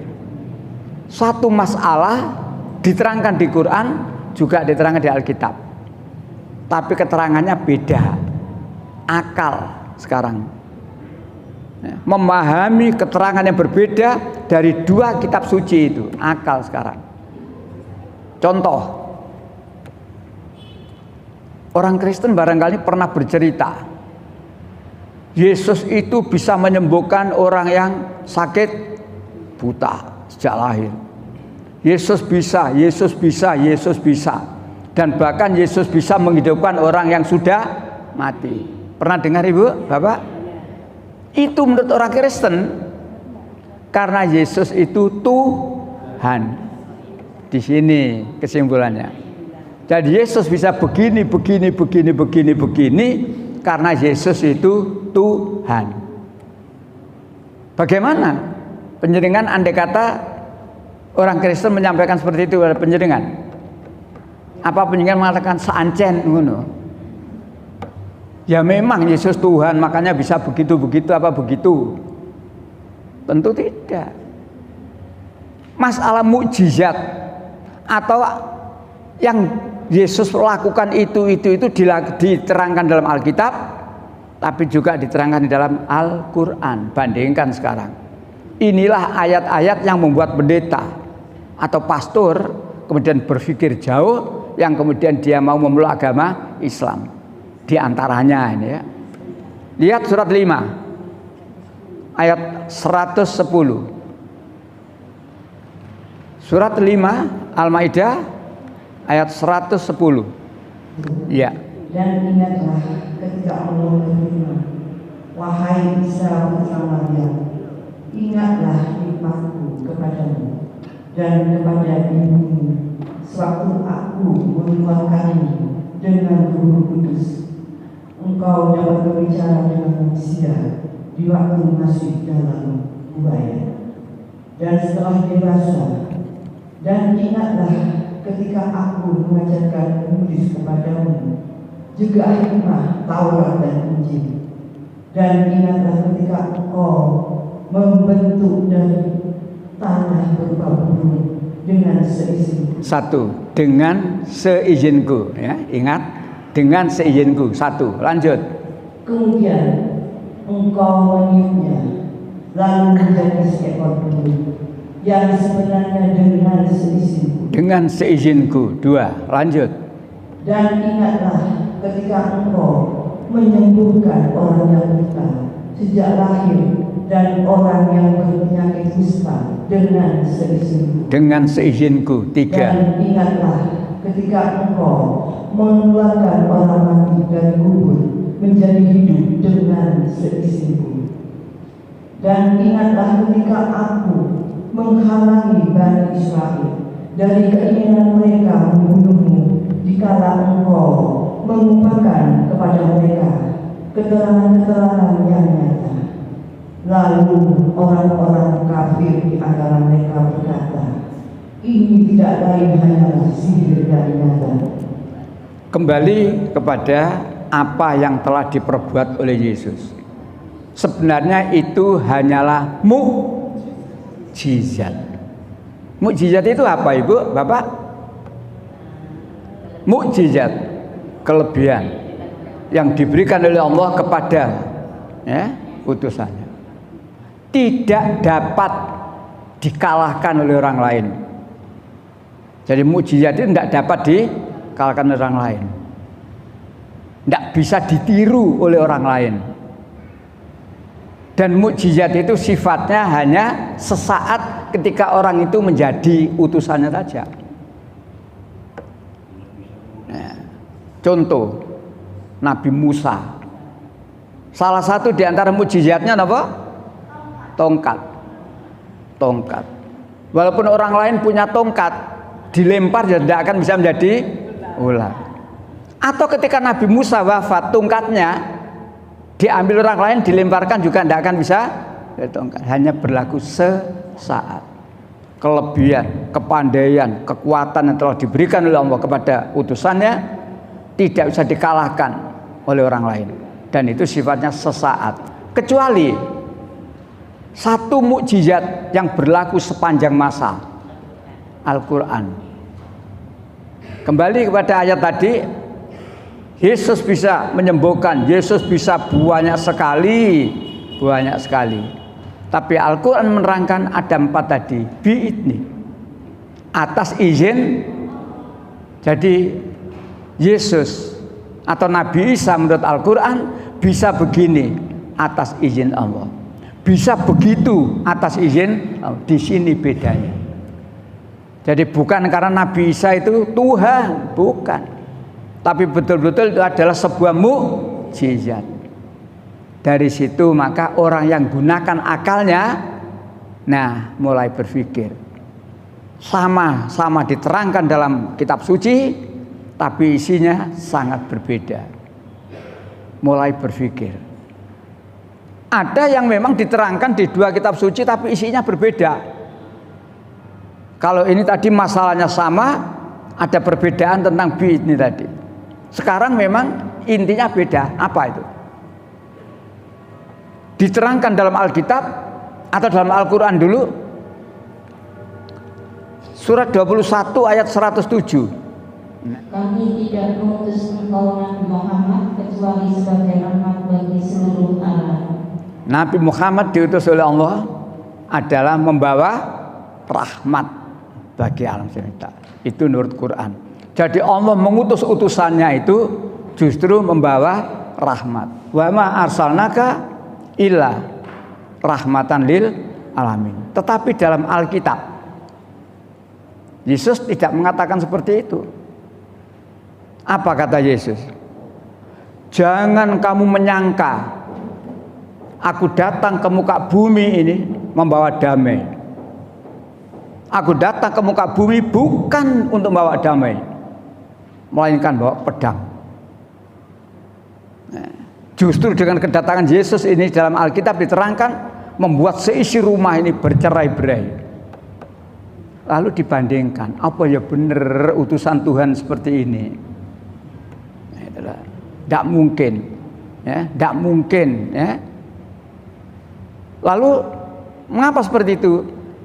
satu masalah diterangkan di Quran juga diterangkan di Alkitab, tapi keterangannya beda. Akal sekarang memahami keterangan yang berbeda dari dua kitab suci itu, akal sekarang. Contoh, orang Kristen barangkali pernah bercerita, Yesus itu bisa menyembuhkan orang yang sakit buta sejak lahir. Yesus bisa. Dan bahkan Yesus bisa menghidupkan orang yang sudah mati. Pernah dengar Ibu, Bapak? Itu menurut orang Kristen, karena Yesus itu Tuhan. Di sini kesimpulannya. Jadi Yesus bisa begini, karena Yesus itu Tuhan. Bagaimana penjenengan andai kata orang Kristen menyampaikan seperti itu kepada penjenengan? Apa penjenengan mengatakan seancen ngono? Ya memang Yesus Tuhan, makanya bisa begitu apa begitu? Tentu tidak. Masalah mukjizat atau yang Yesus lakukan itu diterangkan dalam Alkitab, tapi juga diterangkan di dalam Al-Quran. Bandingkan sekarang. Inilah ayat-ayat yang membuat pendeta atau pastor kemudian berpikir jauh, yang kemudian dia mau memeluk agama Islam. Di antaranya ini ya. Lihat surat 5 ayat 110. Surat 5 Al-Maidah ayat 110. Ya. Dan ingatlah ketika Allah berfirman, wahai Isa putra Maryam, ingatlah nikmatku kepadamu dan kepada ibumu sewaktu aku mengeluarkanmu dengan Ruh Kudus. Engkau dapat berbicara dengan manusia di waktu masih dalam ubaya dan setelah dewasa. Dan ingatlah ketika aku mengajarkan menulis kepadamu juga hikmah Taurat dan Injil. Dan ingatlah ketika engkau membentuk dari tanah berupa burung dengan seizinku. Satu, dengan seizinku ya, ingat, dengan seizinku. Satu, lanjut. Kemudian engkau meniupnya, lalu menjadi seekor burung yang sebenarnya dengan seizinku. Dengan seizinku. Dua, lanjut. Dan ingatlah ketika engkau menyembuhkan orang yang buta sejak lahir dan orang yang berpenyakit kusta dengan seizinku. Dengan seizinku. Tiga. Dan ingatlah ketika engkau mengeluarkan orang mati dari kubur menjadi hidup dengan seizinku. Dan ingatlah ketika aku menghalangi Bani Israel dari keinginan mereka membunuhmu, dikala engkau mengumpulkan kepada mereka keterangan-keterangan yang nyata. Lalu orang-orang kafir di antara mereka berkata, ini tidak lain hanyalah sihir dan nyata. Kembali kepada apa yang telah diperbuat oleh Yesus. Sebenarnya itu hanyalah mukjizat. Mukjizat itu apa, Ibu, Bapak? Mukjizat, kelebihan. yang diberikan oleh Allah kepada utusannya tidak dapat dikalahkan oleh orang lain. Jadi mukjizat itu tidak dapat dikalahkan oleh orang lain, tidak bisa ditiru oleh orang lain. Dan mukjizat itu sifatnya hanya sesaat ketika orang itu menjadi utusannya saja. Nah, contoh Nabi Musa, salah satu di antara mukjizatnya apa? Tongkat. Walaupun orang lain punya tongkat, dilempar ya tidak akan bisa menjadi ular. Atau ketika Nabi Musa wafat, tongkatnya diambil orang lain, dilemparkan juga tidak akan bisa tongkat. Hanya berlaku sesaat. Kelebihan, kepandaian, kekuatan yang telah diberikan oleh Allah kepada utusannya tidak bisa dikalahkan oleh orang lain. Dan itu sifatnya sesaat. Kecuali satu mukjizat yang berlaku sepanjang masa, Al-Quran. Kembali kepada ayat tadi, Yesus bisa menyembuhkan, Yesus bisa banyak sekali. Tapi Al-Quran menerangkan ada 4 tadi, bi'idni, atas izin. Jadi Yesus atau Nabi Isa menurut Al-Quran bisa begini atas izin Allah, bisa begitu atas izin Allah. Di sini bedanya. Jadi bukan karena Nabi Isa itu Tuhan, bukan, tapi betul-betul itu adalah sebuah mukjizat. Dari situ maka orang yang gunakan akalnya, nah mulai berpikir. Sama-sama diterangkan dalam kitab suci, tapi isinya sangat berbeda. Mulai berpikir. Ada yang memang diterangkan di 2 kitab suci, tapi isinya berbeda. Kalau ini tadi masalahnya sama, ada perbedaan tentang ini tadi. Sekarang memang intinya beda. Apa itu? Diterangkan dalam Alkitab atau dalam Al-Quran dulu. Surat 21 ayat 107. Kami tidak mengutus engkau Nabi Muhammad kecuali sebagai rahmat bagi seluruh alam. Nabi Muhammad diutus oleh Allah adalah membawa rahmat bagi alam semesta. Itu menurut Quran. Jadi Allah mengutus utusannya itu justru membawa rahmat. Wa ma arsalnaka illa rahmatan lil alamin. Tetapi dalam Alkitab Yesus tidak mengatakan seperti itu. Apa kata Yesus? Jangan kamu menyangka aku datang ke muka bumi ini membawa damai. Aku datang ke muka bumi bukan untuk membawa damai, melainkan bawa pedang. Justru dengan kedatangan Yesus ini dalam Alkitab diterangkan membuat seisi rumah ini bercerai-berai. Lalu dibandingkan, apa ya benar utusan Tuhan seperti ini? Tidak mungkin, ya, tidak mungkin, ya. Lalu mengapa seperti itu?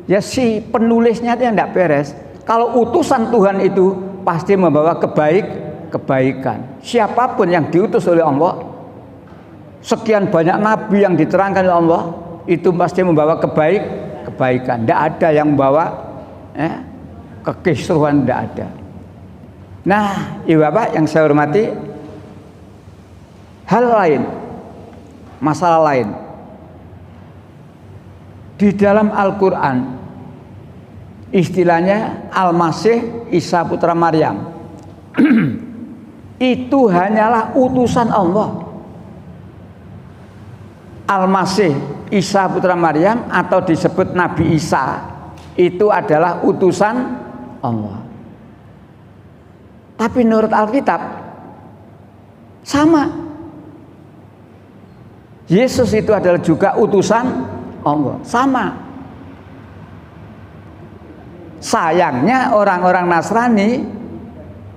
Ya si penulisnya itu yang tidak beres. Kalau utusan Tuhan itu pasti membawa kebaikan. Siapapun yang diutus oleh Allah, sekian banyak nabi yang diterangkan oleh Allah, itu pasti membawa kebaikan. Tidak ada yang membawa kekisruhan, tidak ada. Nah, Ibu Bapak yang saya hormati, hal lain, masalah lain di dalam Al-Quran, istilahnya Al-Masih Isa putra Maryam. Itu hanyalah utusan Allah. Al-Masih Isa putra Maryam atau disebut Nabi Isa itu adalah utusan Allah. Tapi menurut Alkitab sama. Yesus itu adalah juga utusan Allah, sama. Sayangnya orang-orang Nasrani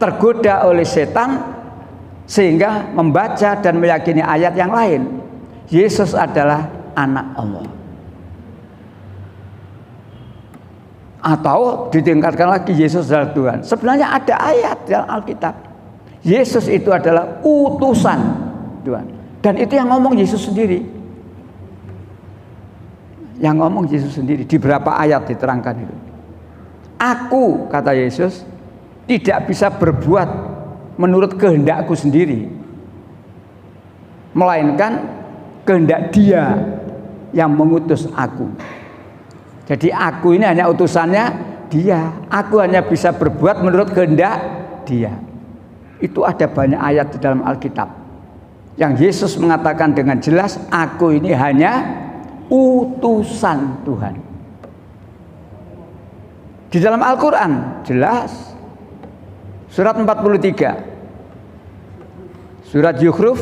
tergoda oleh setan sehingga membaca dan meyakini ayat yang lain. Yesus adalah anak Allah. Atau ditingkatkan lagi, Yesus adalah Tuhan. Sebenarnya ada ayat dalam Alkitab. Yesus itu adalah utusan Tuhan. Dan itu yang ngomong Yesus sendiri. Yang ngomong Yesus sendiri di beberapa ayat diterangkan itu. Aku, kata Yesus, tidak bisa berbuat menurut kehendakku sendiri, melainkan kehendak Dia yang mengutus aku. Jadi aku ini hanya utusannya Dia. Aku hanya bisa berbuat menurut kehendak Dia. Itu ada banyak ayat di dalam Alkitab yang Yesus mengatakan dengan jelas, aku ini hanya utusan Tuhan. Di dalam Al-Quran jelas, surat 43, surat Yukhruf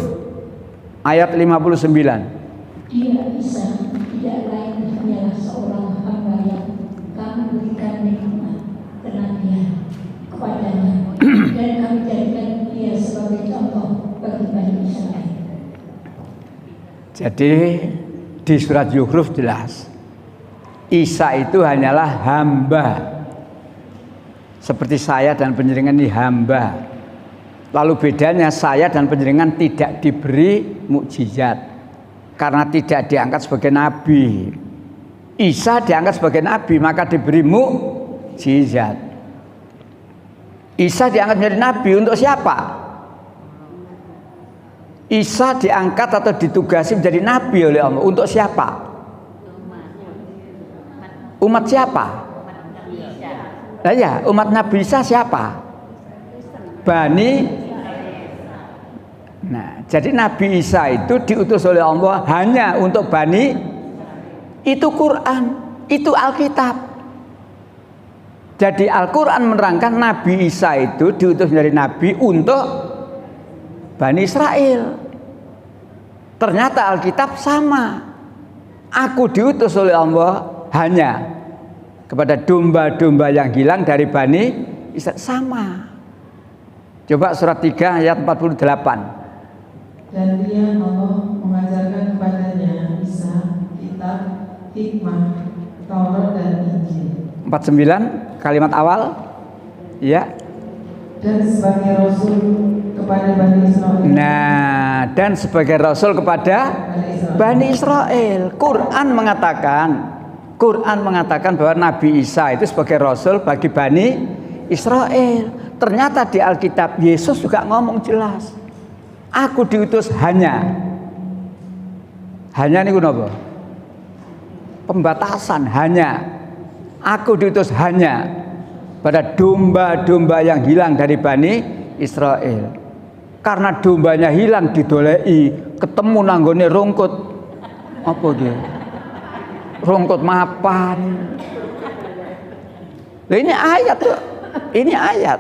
ayat 59. Dia bisa tidak lain hanyalah seorang hamba yang kami berikan nikmat tenaga kepadanya dan kami jadikan dia sebagai contoh bagi Bani Israel. Jadi di surat Yukhruf jelas, Isa itu hanyalah hamba. Seperti saya dan penjenengan ini hamba. Lalu bedanya saya dan penjenengan tidak diberi mukjizat karena tidak diangkat sebagai nabi. Isa diangkat sebagai nabi, maka diberi mukjizat. Isa diangkat menjadi nabi untuk siapa? Isa diangkat atau ditugasi menjadi nabi oleh Allah untuk siapa? Umat siapa? Nah ya, umat Nabi Isa siapa? Bani. Nah, jadi Nabi Isa itu diutus oleh Allah hanya untuk Bani. Itu Quran, itu Alkitab. Jadi Al-Quran menerangkan Nabi Isa itu diutus menjadi nabi untuk Bani Israel. Ternyata Alkitab sama. Aku diutus oleh Allah hanya kepada domba-domba yang hilang dari Bani Israel. Sama. Coba surat 3 ayat 48. Dan Dia Allah mengajarkan kepadanya Isa kitab, hikmah, Taurat dan Injil. 49 kalimat awal. Ya. Dan sebagai rasul kepada Bani Israel. Nah, dan sebagai rasul kepada Bani Israel. Quran mengatakan bahwa Nabi Isa itu sebagai rasul bagi Bani Israel. Ternyata di Alkitab Yesus juga ngomong jelas. Aku diutus hanya ini apa? Pembatasan hanya. Aku diutus hanya pada domba-domba yang hilang dari Bani Israel. Karena dombanya hilang didolei, ketemu nanggone rungkut. Apa dia? Rungkut mapan. Loh, ini ayat tuh. Ini ayat.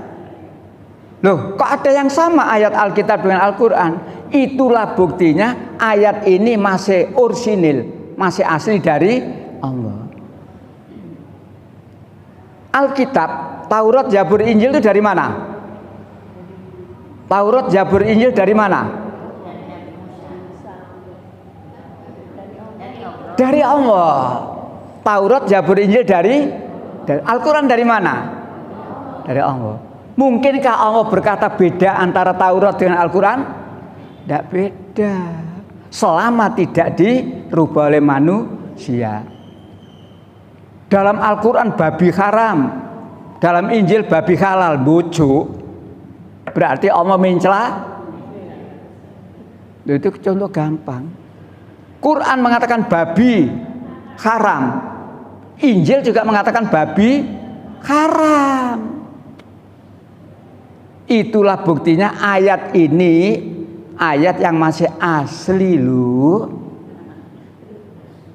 Loh, kok ada yang sama ayat Alkitab dengan Al-Quran? Itulah buktinya ayat ini masih orisinil, masih asli dari Allah. Alkitab, Taurat, Zabur, Injil itu dari mana? Taurat, Zabur, Injil dari mana? Dari Allah. Taurat, Zabur, Injil dari Al-Quran dari mana? Dari Allah. Mungkinkah Allah berkata beda antara Taurat dengan Al-Quran? Tidak beda. Selama tidak dirubah oleh manusia. Dalam Al-Quran babi haram, dalam Injil babi halal, bujuk. Berarti Allah mencela. Itu contoh gampang. Quran mengatakan babi haram, Injil juga mengatakan babi haram. Itulah buktinya ayat ini ayat yang masih asli loh.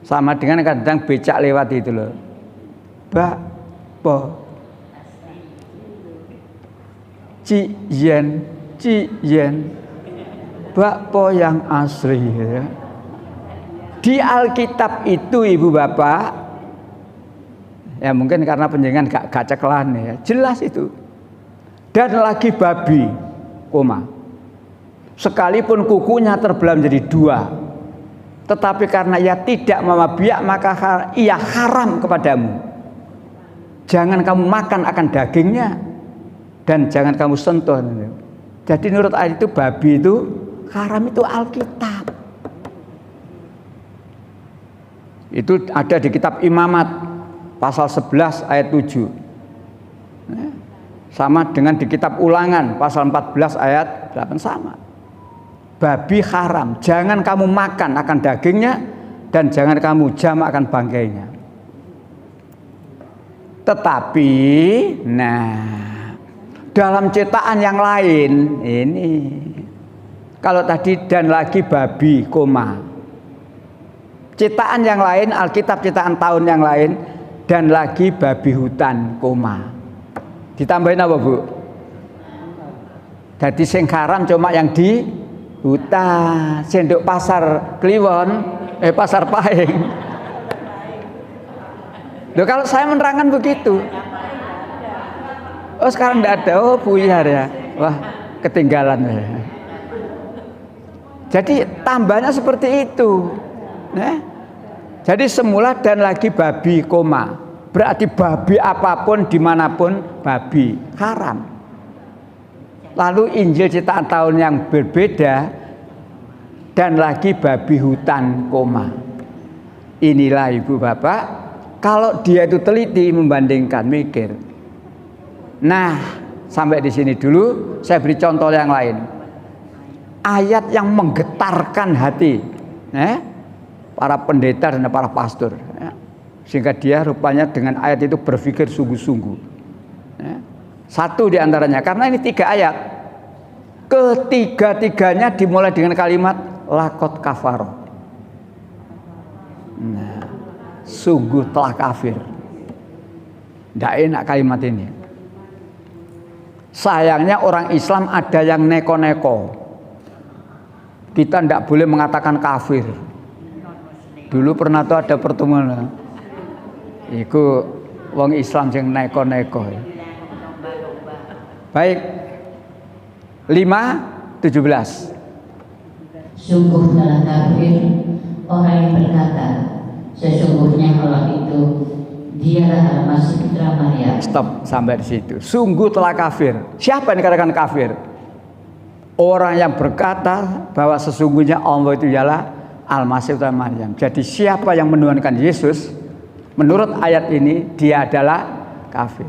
Sama dengan kadang becak lewat itu loh. Bakpo Ciyen bakpo yang asli ya. Di Alkitab itu ibu bapak, ya mungkin karena penjenengan gak ceklan ya, jelas itu. Dan lagi babi, sekalipun kukunya terbelah menjadi dua, tetapi karena ia tidak memabiak maka ia haram kepadamu. Jangan kamu makan akan dagingnya dan jangan kamu sentuh. Jadi menurut ayat itu babi itu haram itu Alkitab. Itu ada di kitab Imamat pasal 11 ayat 7. Sama dengan di kitab Ulangan pasal 14 ayat 8 sama. Babi haram, jangan kamu makan akan dagingnya dan jangan kamu jamak akan bangkainya. Tetapi dalam cetakan yang lain ini, kalau tadi dan lagi babi, koma. Cetakan yang lain, Alkitab cetakan tahun yang lain, dan lagi babi hutan, koma. Ditambahin apa, Bu? Jadi sing haram cuma yang di hutan, sendok pasar Kliwon, pasar Pahing. Loh, kalau saya menerangkan begitu. Oh, sekarang tidak ada. Oh, buyar ya. Wah, ketinggalan ya. Jadi tambahnya seperti itu. Jadi semula dan lagi babi, koma. Berarti babi apapun dimanapun babi haram. Lalu Injil cetakan tahun yang berbeda dan lagi babi hutan, koma. Inilah Ibu Bapak, kalau dia itu teliti membandingkan, mikir. Nah, sampai di sini dulu, saya beri contoh yang lain. Ayat yang menggetarkan hati para pendeta dan para pastor, sehingga dia rupanya dengan ayat itu berpikir sungguh-sungguh. Satu di antaranya, karena ini 3 ayat, ketiga-tiganya dimulai dengan kalimat lakot kafaro. Sungguh telah kafir. Tidak enak kalimat ini. Sayangnya orang Islam ada yang neko-neko. Kita tidak boleh mengatakan kafir. Dulu pernah tuh ada pertemuan, iku wong Islam yang neko-neko. Baik, 5:17. Sungguh telah kafir orang yang berkata, sesungguhnya Allah itu dialah Al-Masih Putra Maryam. Stop sampai di situ. Sungguh telah kafir. Siapa yang dikatakan kafir? Orang yang berkata bahwa sesungguhnya Allah itu ialah Al-Masih Putra Maryam. Jadi siapa yang menuhankan Yesus, menurut ayat ini dia adalah kafir.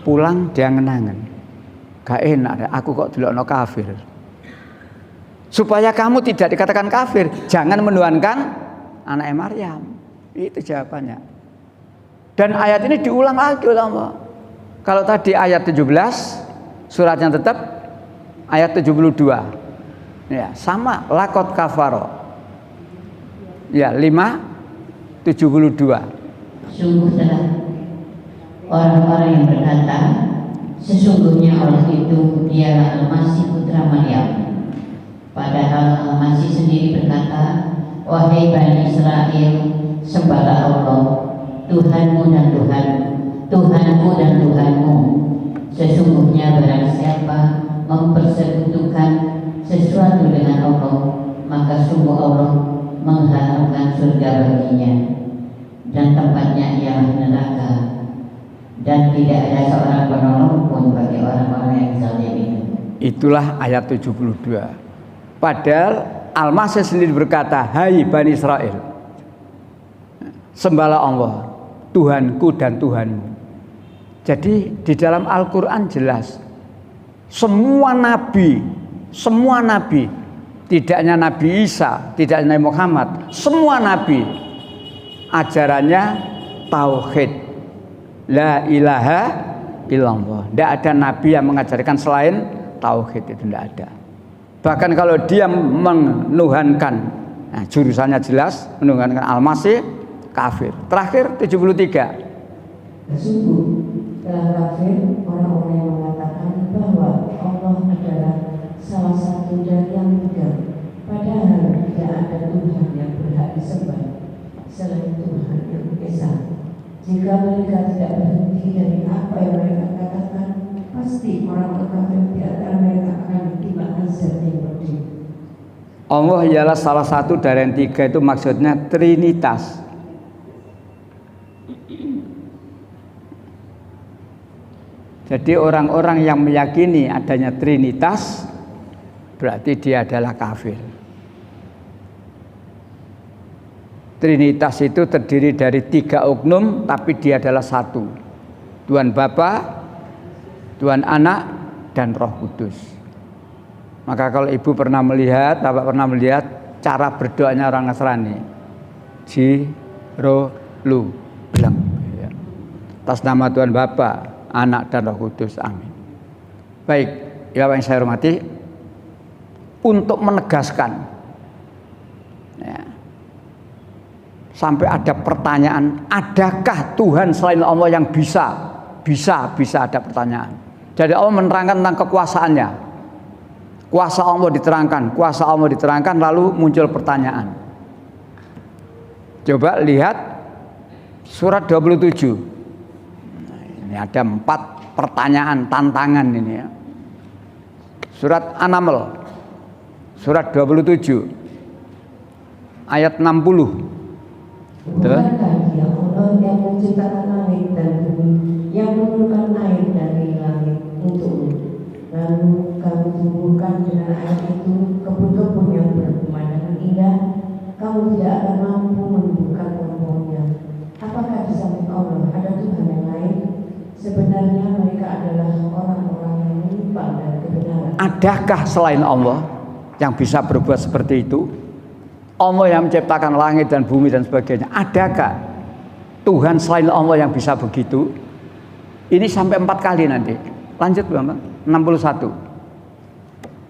Pulang dia ngenangan. Gak enak, aku kok delokno kafir. Supaya kamu tidak dikatakan kafir, jangan menuhankan anaknya Maryam. Itu jawabannya. Dan ayat ini diulang lagi ulama. Kalau tadi ayat 17, suratnya tetap ayat 72. Ya, sama lakot kafaro. Ya, 5:72. Sungguh telah orang-orang yang berkata, sesungguhnya Allah itu dialah Al-Masih Putra Maryam. Padahal Al-Masih sendiri berkata, wahai Bani Israel, sembahlah Allah, Tuhanmu dan Tuhanku dan Tuhanmu. Sesungguhnya barang siapa mempersekutukan sesuatu dengan Allah, maka sungguh Allah mengharamkan surga baginya, dan tempatnya ialah neraka, dan tidak ada seorang penolong pun bagi orang-orang yang zalim itu. Itulah ayat 72. Padahal Al-Masih sendiri berkata, hai Bani Israel, sembahlah Allah, Tuhanku dan Tuhanmu. Jadi di dalam Al-Quran jelas, semua nabi, tidak hanya Nabi Isa, tidak hanya Nabi Muhammad, semua nabi ajarannya tauhid, la ilaha illallah. Tidak ada nabi yang mengajarkan selain tauhid, itu tidak ada. Bahkan kalau dia menuhankan, jurusannya jelas, menuhankan Al-Masih, kafir. Terakhir 73. Sungguh telah kafir orang-orang yang mengatakan bahwa Allah adalah salah satu dari yang tiga, padahal tidak ada Tuhan yang berhak disembah selain Tuhan yang Esa. Jika mereka tidak berhenti dari apa yang mereka katakan, pasti orang-orang kafir di antara mereka akan ditimbang azab yang pedih. Allah ialah salah satu dari yang tiga, itu maksudnya Trinitas. Jadi orang-orang yang meyakini adanya Trinitas berarti dia adalah kafir. Trinitas itu terdiri dari 3 oknum, tapi dia adalah satu. Tuhan Bapa, Tuhan Anak, dan Roh Kudus. Maka kalau ibu pernah melihat, bapak pernah melihat cara berdoanya orang Nasrani, Ji-ro-lu, bilang ya. Atas nama Tuhan Bapa, Anak, dan Roh Kudus, amin. Baik, ya Bapak yang saya hormati, untuk menegaskan ya, sampai ada pertanyaan, adakah Tuhan selain Allah yang bisa ada pertanyaan. Jadi Allah menerangkan tentang kekuasaannya. Kuasa Allah diterangkan, lalu muncul pertanyaan. Coba lihat surat 27. Nah, ini ada 4 pertanyaan, tantangan ini ya. Surat An-Naml, surat 27, ayat 60. Bukankah Dia Allah yang menciptakan langit dan bumi, yang menurunkan air dari langit untukmu, lalu kamu tumbuhkan dengan air itu kebun-kebun yang berpemandangan indah, kamu tidak akan mampu menumbuhkan pohon-pohonnya. Apakah di samping Allah ada Tuhan yang lain? Sebenarnya mereka adalah orang-orang yang menyimpang dari kebenaran. Adakah selain Allah yang bisa berbuat seperti itu? Allah yang menciptakan langit dan bumi dan sebagainya. Adakah Tuhan selain Allah yang bisa begitu? Ini sampai 4 kali nanti. Lanjut Bapak. 61.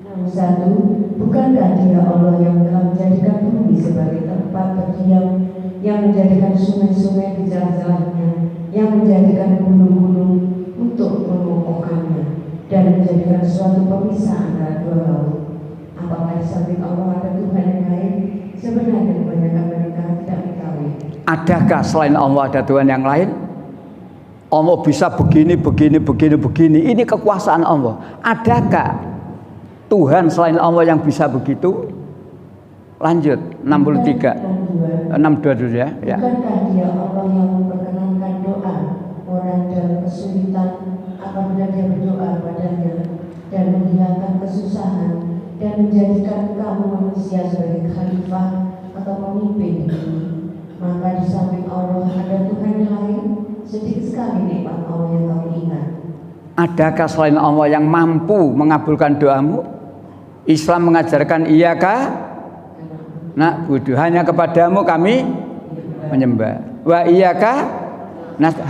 61. Bukankah Dia Allah yang telah menjadikan bumi sebagai tempat berdiam, yang menjadikan sungai-sungai di celah-celahnya, yang menjadikan gunung-gunung untuk mengokohkannya, dan menjadikan suatu pemisah antara 2 laut? Apakah di samping Allah ada Tuhan yang lain? Sebenarnya kebanyakan mereka tidak mengetahui. Adakah selain Allah ada Tuhan yang lain? Allah bisa begini. Ini kekuasaan Allah. Adakah Tuhan selain Allah yang bisa begitu? Lanjut 63. 62 dulu ya. Bukankah Dia Allah yang memperkenankan doa orang dalam kesulitan apabila dia berdoa padanya, dan menghilangkan kesusahan, dan menjadikan kamu manusia sebagai khalifah atau pemimpin di bumi? Maka di samping Allah ada Tuhan yang lain? Sedikit sekali nikmat Allah yang kamu ingat. Adakah selain Allah yang mampu mengabulkan doamu? Islam mengajarkan iyaka na'budu, hanya kepadamu kami menyembah. Wa iyaka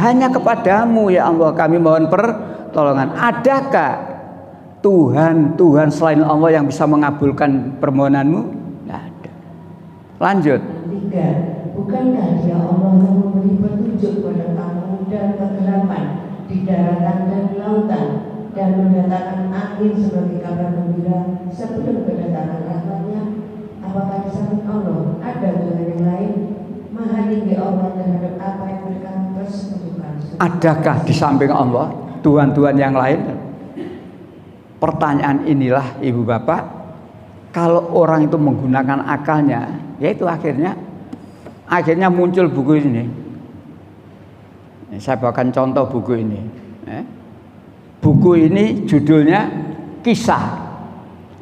hanya kepadamu ya Allah kami mohon pertolongan. Adakah Tuhan selain Allah yang bisa mengabulkan permohonanmu? Tidak ada. Lanjut. 3. Bukankah Dia Allah yang memberi petunjuk pada kamu dan kegelapan di daratan dan di lautan, dan mendatangkan angin sebagai kabar gembira sebelum kedatangan rahmat-Nya? Apakah di samping Allah ada Tuhan yang lain? Maha tinggi Allah terhadap apa yang mereka persekutukan. Adakah di samping Allah Tuhan yang lain? Pertanyaan inilah Ibu Bapak, kalau orang itu menggunakan akalnya, yaitu akhirnya muncul buku ini. Saya bawakan contoh buku ini. Buku ini judulnya Kisah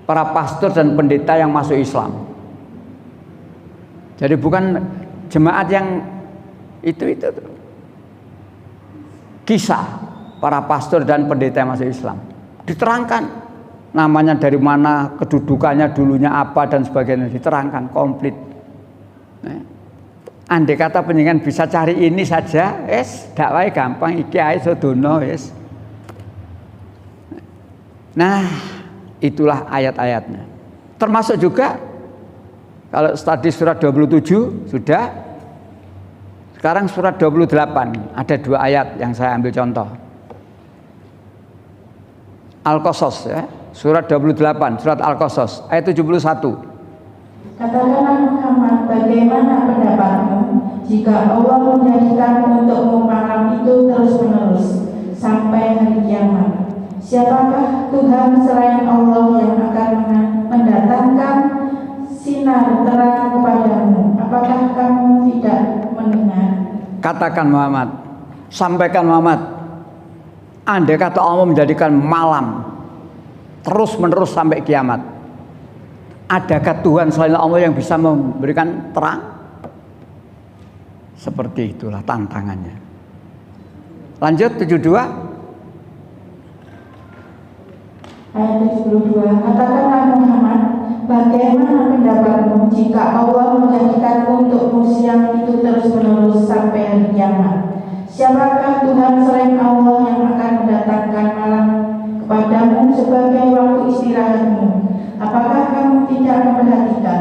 Para Pastor dan Pendeta yang Masuk Islam. Jadi bukan jemaat yang itu. Kisah para pastor dan pendeta yang masuk Islam. Diterangkan namanya dari mana, kedudukannya dulunya apa dan sebagainya, diterangkan komplit. Andai kata penjenengan bisa cari ini saja, dakwah gampang, iki ae sedono wis. Nah, itulah ayat-ayatnya. Termasuk juga kalau tadi surat 27 sudah, sekarang surat 28 ada 2 ayat yang saya ambil contoh. Al-Qasas ya, surat 28, surat Al-Qasas ayat 71. Katakanlah Muhammad, bagaimana pendapatmu jika Allah menjadikan untukmu malam itu terus-menerus sampai hari kiamat? Siapakah Tuhan selain Allah yang akan mendatangkan sinar terang kepadamu? Apakah kamu tidak mendengar? Katakan Muhammad, sampaikan Muhammad, andai kata Allah menjadikan malam terus-menerus sampai kiamat, Adakah Tuhan selain Allah yang bisa memberikan terang? Seperti itulah tantangannya. Lanjut 72. Ayat 72. Katakanlah Muhammad, bagaimana pendapatmu jika Allah menjadikan untukmu siang itu terus-menerus sampai hari kiamat? Siapakah Tuhan selain Allah yang akan mendatangkan malam kepadamu sebagai waktu istirahatmu? Apakah kamu tidak memperhatikan?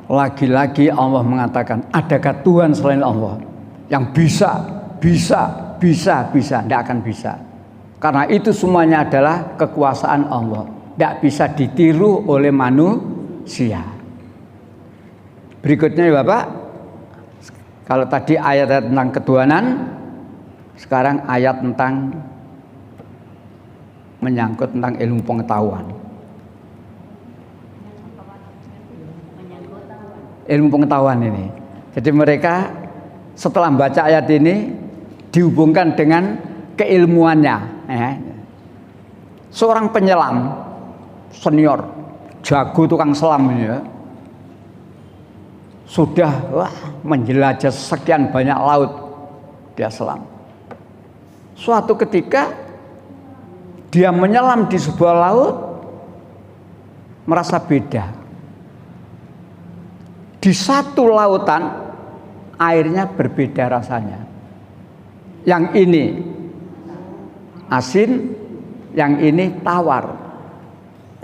Lagi-lagi Allah mengatakan, adakah Tuhan selain Allah yang bisa? Tidak akan bisa. Karena itu semuanya adalah kekuasaan Allah, tidak bisa ditiru oleh manusia. Berikutnya ya Bapak, kalau tadi ayat tentang ketuhanan, sekarang ayat tentang menyangkut tentang ilmu pengetahuan. Ilmu pengetahuan ini. Jadi mereka setelah membaca ayat ini dihubungkan dengan keilmuannya. Seorang penyelam senior, jago tukang selam ini ya, sudah menjelajah sekian banyak laut, dia selam. Suatu ketika dia menyelam di sebuah laut, merasa beda. Di satu lautan airnya berbeda rasanya. Yang ini asin, yang ini tawar.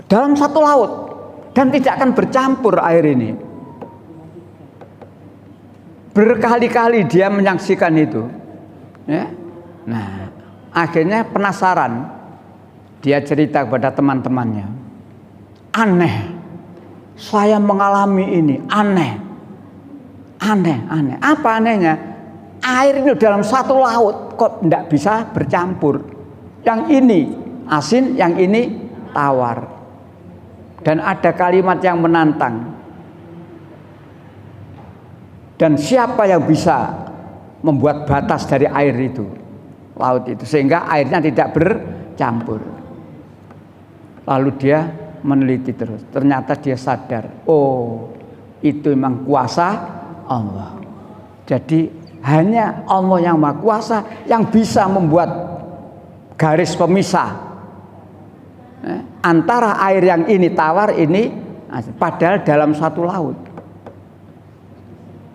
Dalam satu laut, dan tidak akan bercampur air ini. Berkali-kali dia menyaksikan itu. Ya. Nah, akhirnya penasaran. Dia cerita kepada teman-temannya. Aneh. Saya mengalami ini, aneh. Apa anehnya? Air ini dalam satu laut kok tidak bisa bercampur. Yang ini asin, yang ini tawar. Dan ada kalimat yang menantang. Dan siapa yang bisa membuat batas dari air itu, laut itu, sehingga airnya tidak bercampur. Lalu dia meneliti terus. Ternyata dia sadar, oh itu memang kuasa Allah. Jadi hanya Allah yang Maha Kuasa yang bisa membuat garis pemisah antara air yang ini tawar, ini padahal dalam satu laut.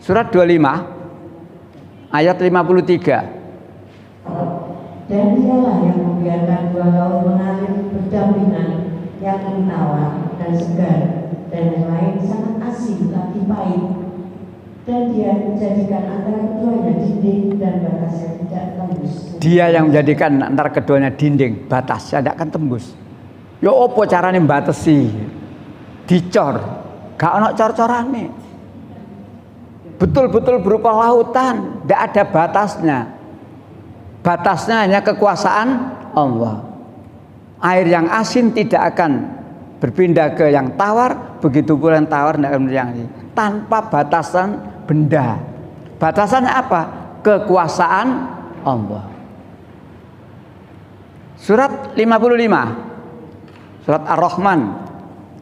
Surat 25 ayat 53. Dan dialah yang membiarkan dua laut mengalir berdampingan, yang ini tawar dan segar, dan yang lain sangat asin lagi pahit. Dan dia menjadikan antara keduanya dinding dan batas yang tidak tembus. Dia yang menjadikan antara keduanya dinding, batas yang tidak akan tembus. Ya opo carane mbatesi? Dicor, gak ono cor-corane. Betul-betul berupa lautan, tidak ada batasnya. Batasnya hanya kekuasaan Allah. Air yang asin tidak akan berpindah ke yang tawar, begitu pula yang tawar tidak akan yang ini. Tanpa batasan benda. Batasannya apa? Kekuasaan Allah. Surat 55, surat Ar-Rahman,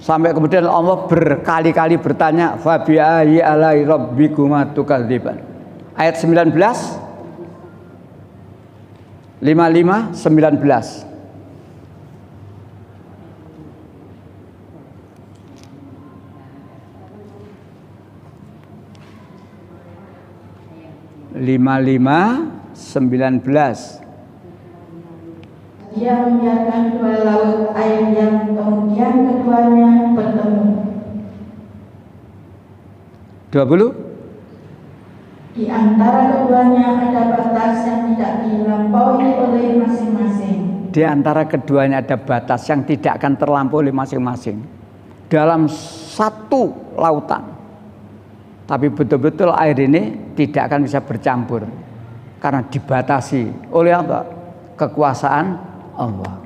sampai kemudian Allah berkali-kali bertanya, fa bi ayyi alai rabbikuma tukadziban. Ayat 19, 55, 19. Lima 19. Dia membiarkan dua laut air yang kemudian keduanya bertemu. 20. Di antara keduanya ada batas yang tidak dilampaui oleh masing-masing. Di antara keduanya ada batas yang tidak akan terlampaui oleh masing-masing. Dalam satu lautan. Tapi betul-betul air ini tidak akan bisa bercampur karena dibatasi oleh apa? Kekuasaan Allah.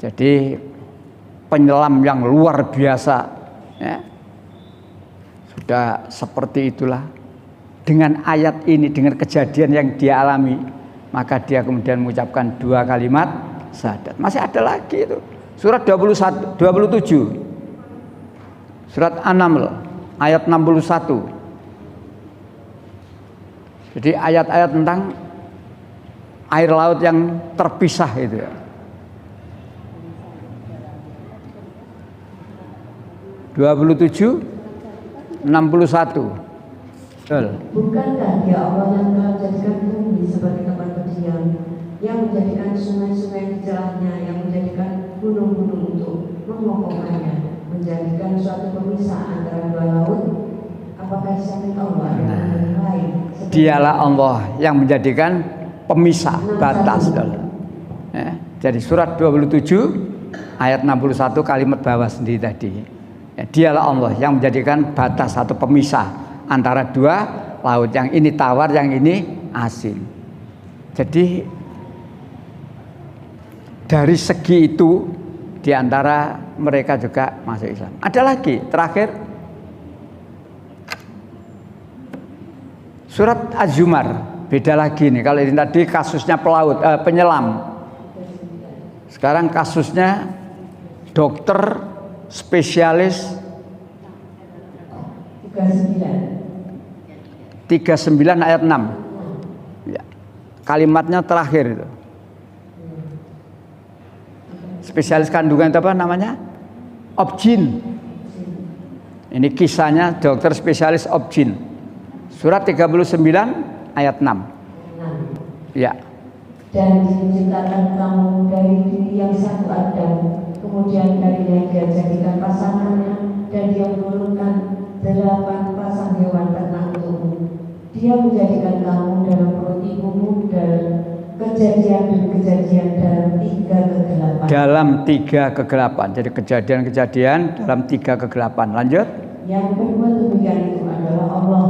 Jadi penyelam yang luar biasa, ya, sudah seperti itulah. Dengan ayat ini, dengan kejadian yang dia alami, maka dia kemudian mengucapkan dua kalimat syahadat. Masih ada lagi itu. Surat 27. Surat An-Naml ayat 61. Jadi ayat-ayat tentang air laut yang terpisah itu ya. 27 61. Betul. Bukankah Dia Allah yang telah menjadikan bumi sebagai tempat berdiam, yang menjadikan sungai-sungai di celahnya, yang menjadikan gunung-gunung untuk mengokohkannya, menjadikan suatu pemisah antara dua laut? Apakah selain Allah yang lain? Dialah Allah yang menjadikan pemisah batas. Ya, jadi surat 27 ayat 61 kalimat bawah sendiri tadi. Ya, dialah Allah yang menjadikan batas atau pemisah antara dua laut, yang ini tawar, yang ini asin. Jadi dari segi itu di antara mereka juga masuk Islam. Ada lagi terakhir surat Az-Zumar, beda lagi nih. Kalau ini tadi kasusnya penyelam. Sekarang kasusnya dokter spesialis 39 ayat 6. Ya. Kalimatnya terakhir itu. Spesialis kandungan itu apa namanya? Obgyn. Ini kisahnya dokter spesialis Obgyn. Surat 39 ayat 6. Ya. Dan diciptakan kamu dari diri yang satu Adam, kemudian darinya Dia jadikan pasangannya, dan Dia menurunkan 8 pasang hewan ternak untukmu. Dia menjadikan kamu dalam perut ibumu dan kejadian dalam 3 kegelapan. Dalam 3 kegelapan. Jadi kejadian-kejadian dalam 3 kegelapan. Lanjut. Yang berbuat demikian itu adalah Allah,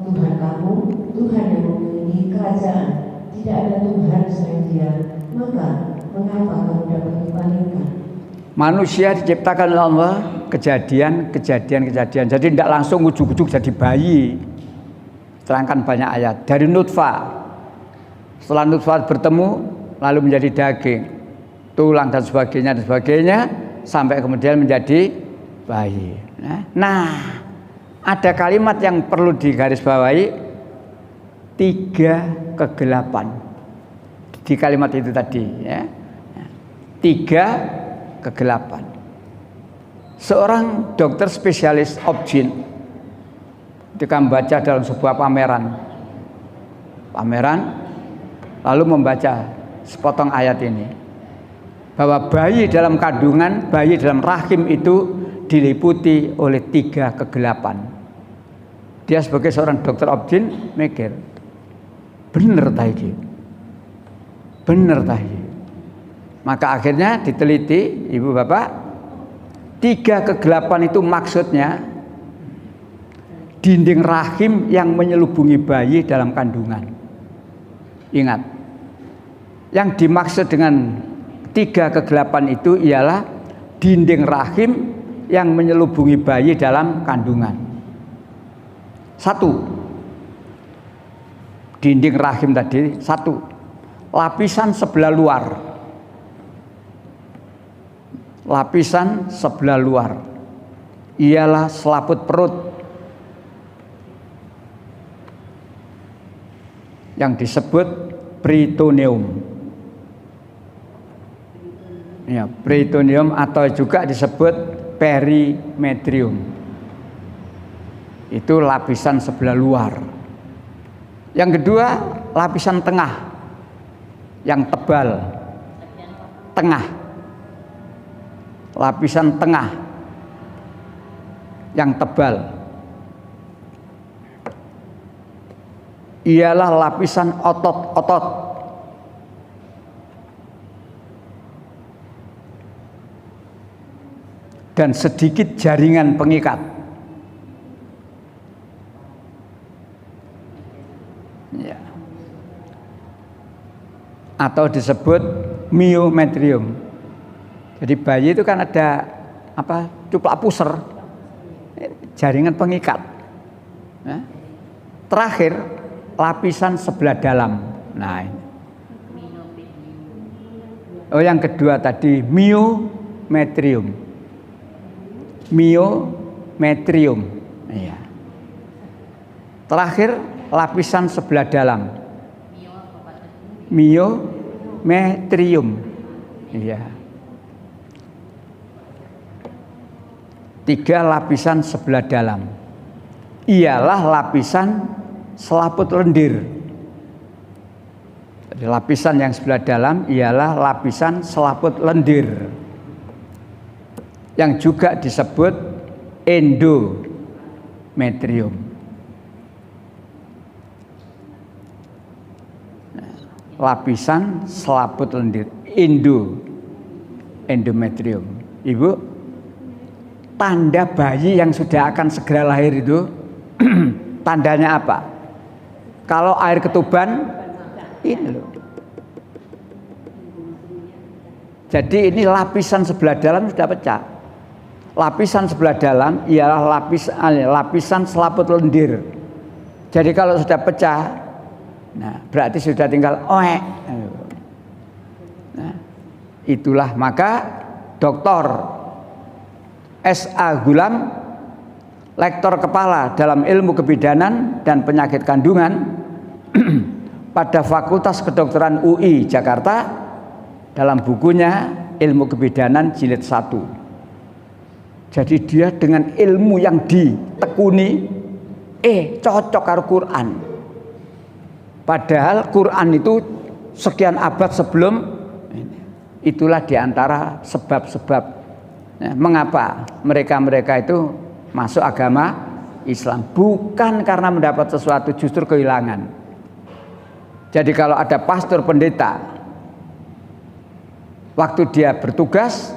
Tuhan kamu, Tuhan yang memiliki kerajaan. Tidak ada Tuhan selain Dia. Maka mengapa kamu dapat dipalingkan? Manusia diciptakan oleh Allah kejadian. Jadi tidak langsung ujuk-ujuk jadi bayi. Terangkan banyak ayat. Dari nutfah. Setelah nutfah bertemu lalu menjadi daging, tulang dan sebagainya sampai kemudian menjadi bayi. Nah, ada kalimat yang perlu digarisbawahi, 3 kegelapan. Di kalimat itu tadi ya. 3 kegelapan. Seorang dokter spesialis Obgyn ketika membaca dalam sebuah pameran lalu membaca sepotong ayat ini, bahwa bayi dalam kandungan, bayi dalam rahim itu diliputi oleh 3 kegelapan. Dia sebagai seorang dokter Obgyn mikir, bener tadi. Maka akhirnya diteliti, ibu bapak, 3 kegelapan itu maksudnya dinding rahim yang menyelubungi bayi dalam kandungan. Ingat, yang dimaksud dengan 3 kegelapan itu ialah dinding rahim yang menyelubungi bayi dalam kandungan. 1, dinding rahim tadi 1, lapisan sebelah luar. Lapisan sebelah luar ialah selaput perut yang disebut peritoneum. Ya, peritoneum atau juga disebut perimetrium. Itu lapisan sebelah luar. Yang kedua, lapisan tengah yang tebal. Lapisan tengah yang tebal ialah lapisan otot-otot. Dan sedikit jaringan pengikat. Ya. Atau disebut myometrium. Jadi bayi itu kan ada cuplak puser, jaringan pengikat. Ya. Terakhir lapisan sebelah dalam. Nah, ini. Yang kedua tadi myometrium. Myo endometrium. Iya. Terakhir lapisan sebelah dalam. Myometrium. Iya. 3 lapisan sebelah dalam. Ialah lapisan selaput lendir. Jadi lapisan yang sebelah dalam ialah lapisan selaput lendir, yang juga disebut endometrium. Lapisan selaput lendir, endometrium. Ibu, tanda bayi yang sudah akan segera lahir itu tandanya apa? Kalau air ketuban, ini loh. Jadi ini lapisan sebelah dalam sudah pecah. Lapisan sebelah dalam ialah lapisan selaput lendir. Jadi kalau sudah pecah, nah berarti sudah tinggal oek. Nah, itulah maka Dr. S.A. Gulam, lektor kepala dalam ilmu kebidanan dan penyakit kandungan pada Fakultas Kedokteran UI Jakarta, dalam bukunya Ilmu Kebidanan Jilid 1. Jadi dia dengan ilmu yang ditekuni cocok karo Quran. Padahal Quran itu sekian abad sebelum, itulah diantara sebab-sebab mengapa mereka itu masuk agama Islam, bukan karena mendapat sesuatu, justru kehilangan. Jadi kalau ada pastor pendeta, waktu dia bertugas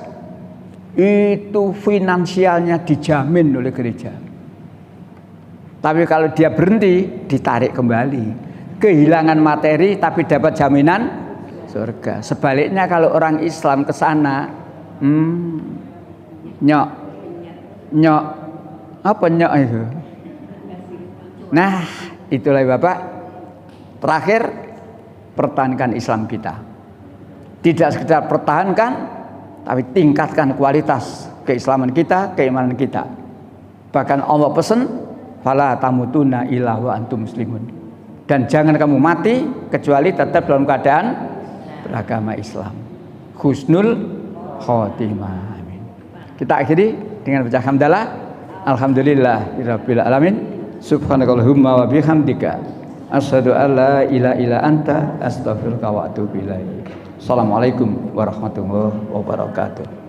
itu finansialnya dijamin oleh gereja. Tapi kalau dia berhenti, ditarik kembali. Kehilangan materi tapi dapat jaminan surga. Sebaliknya kalau orang Islam ke sana, nyok apa nyok itu? Nah, itulah Bapak. Terakhir, pertahankan Islam kita. Tidak sekedar pertahankan, tapi tingkatkan kualitas keislaman kita, keimanan kita. Bahkan Allah pesan, fala tamutunna illa wa antum muslimun. Dan jangan kamu mati kecuali tetap dalam keadaan beragama Islam. Husnul khotimah. Amin. Kita akhiri dengan baca hamdalah. Alhamdulillahirabbil alamin. Subhanakallahumma wa bihamdika asyhadu an la ilaha illa anta astaghfiruka wa atubu ilaik. Assalamualaikum warahmatullahi wabarakatuh.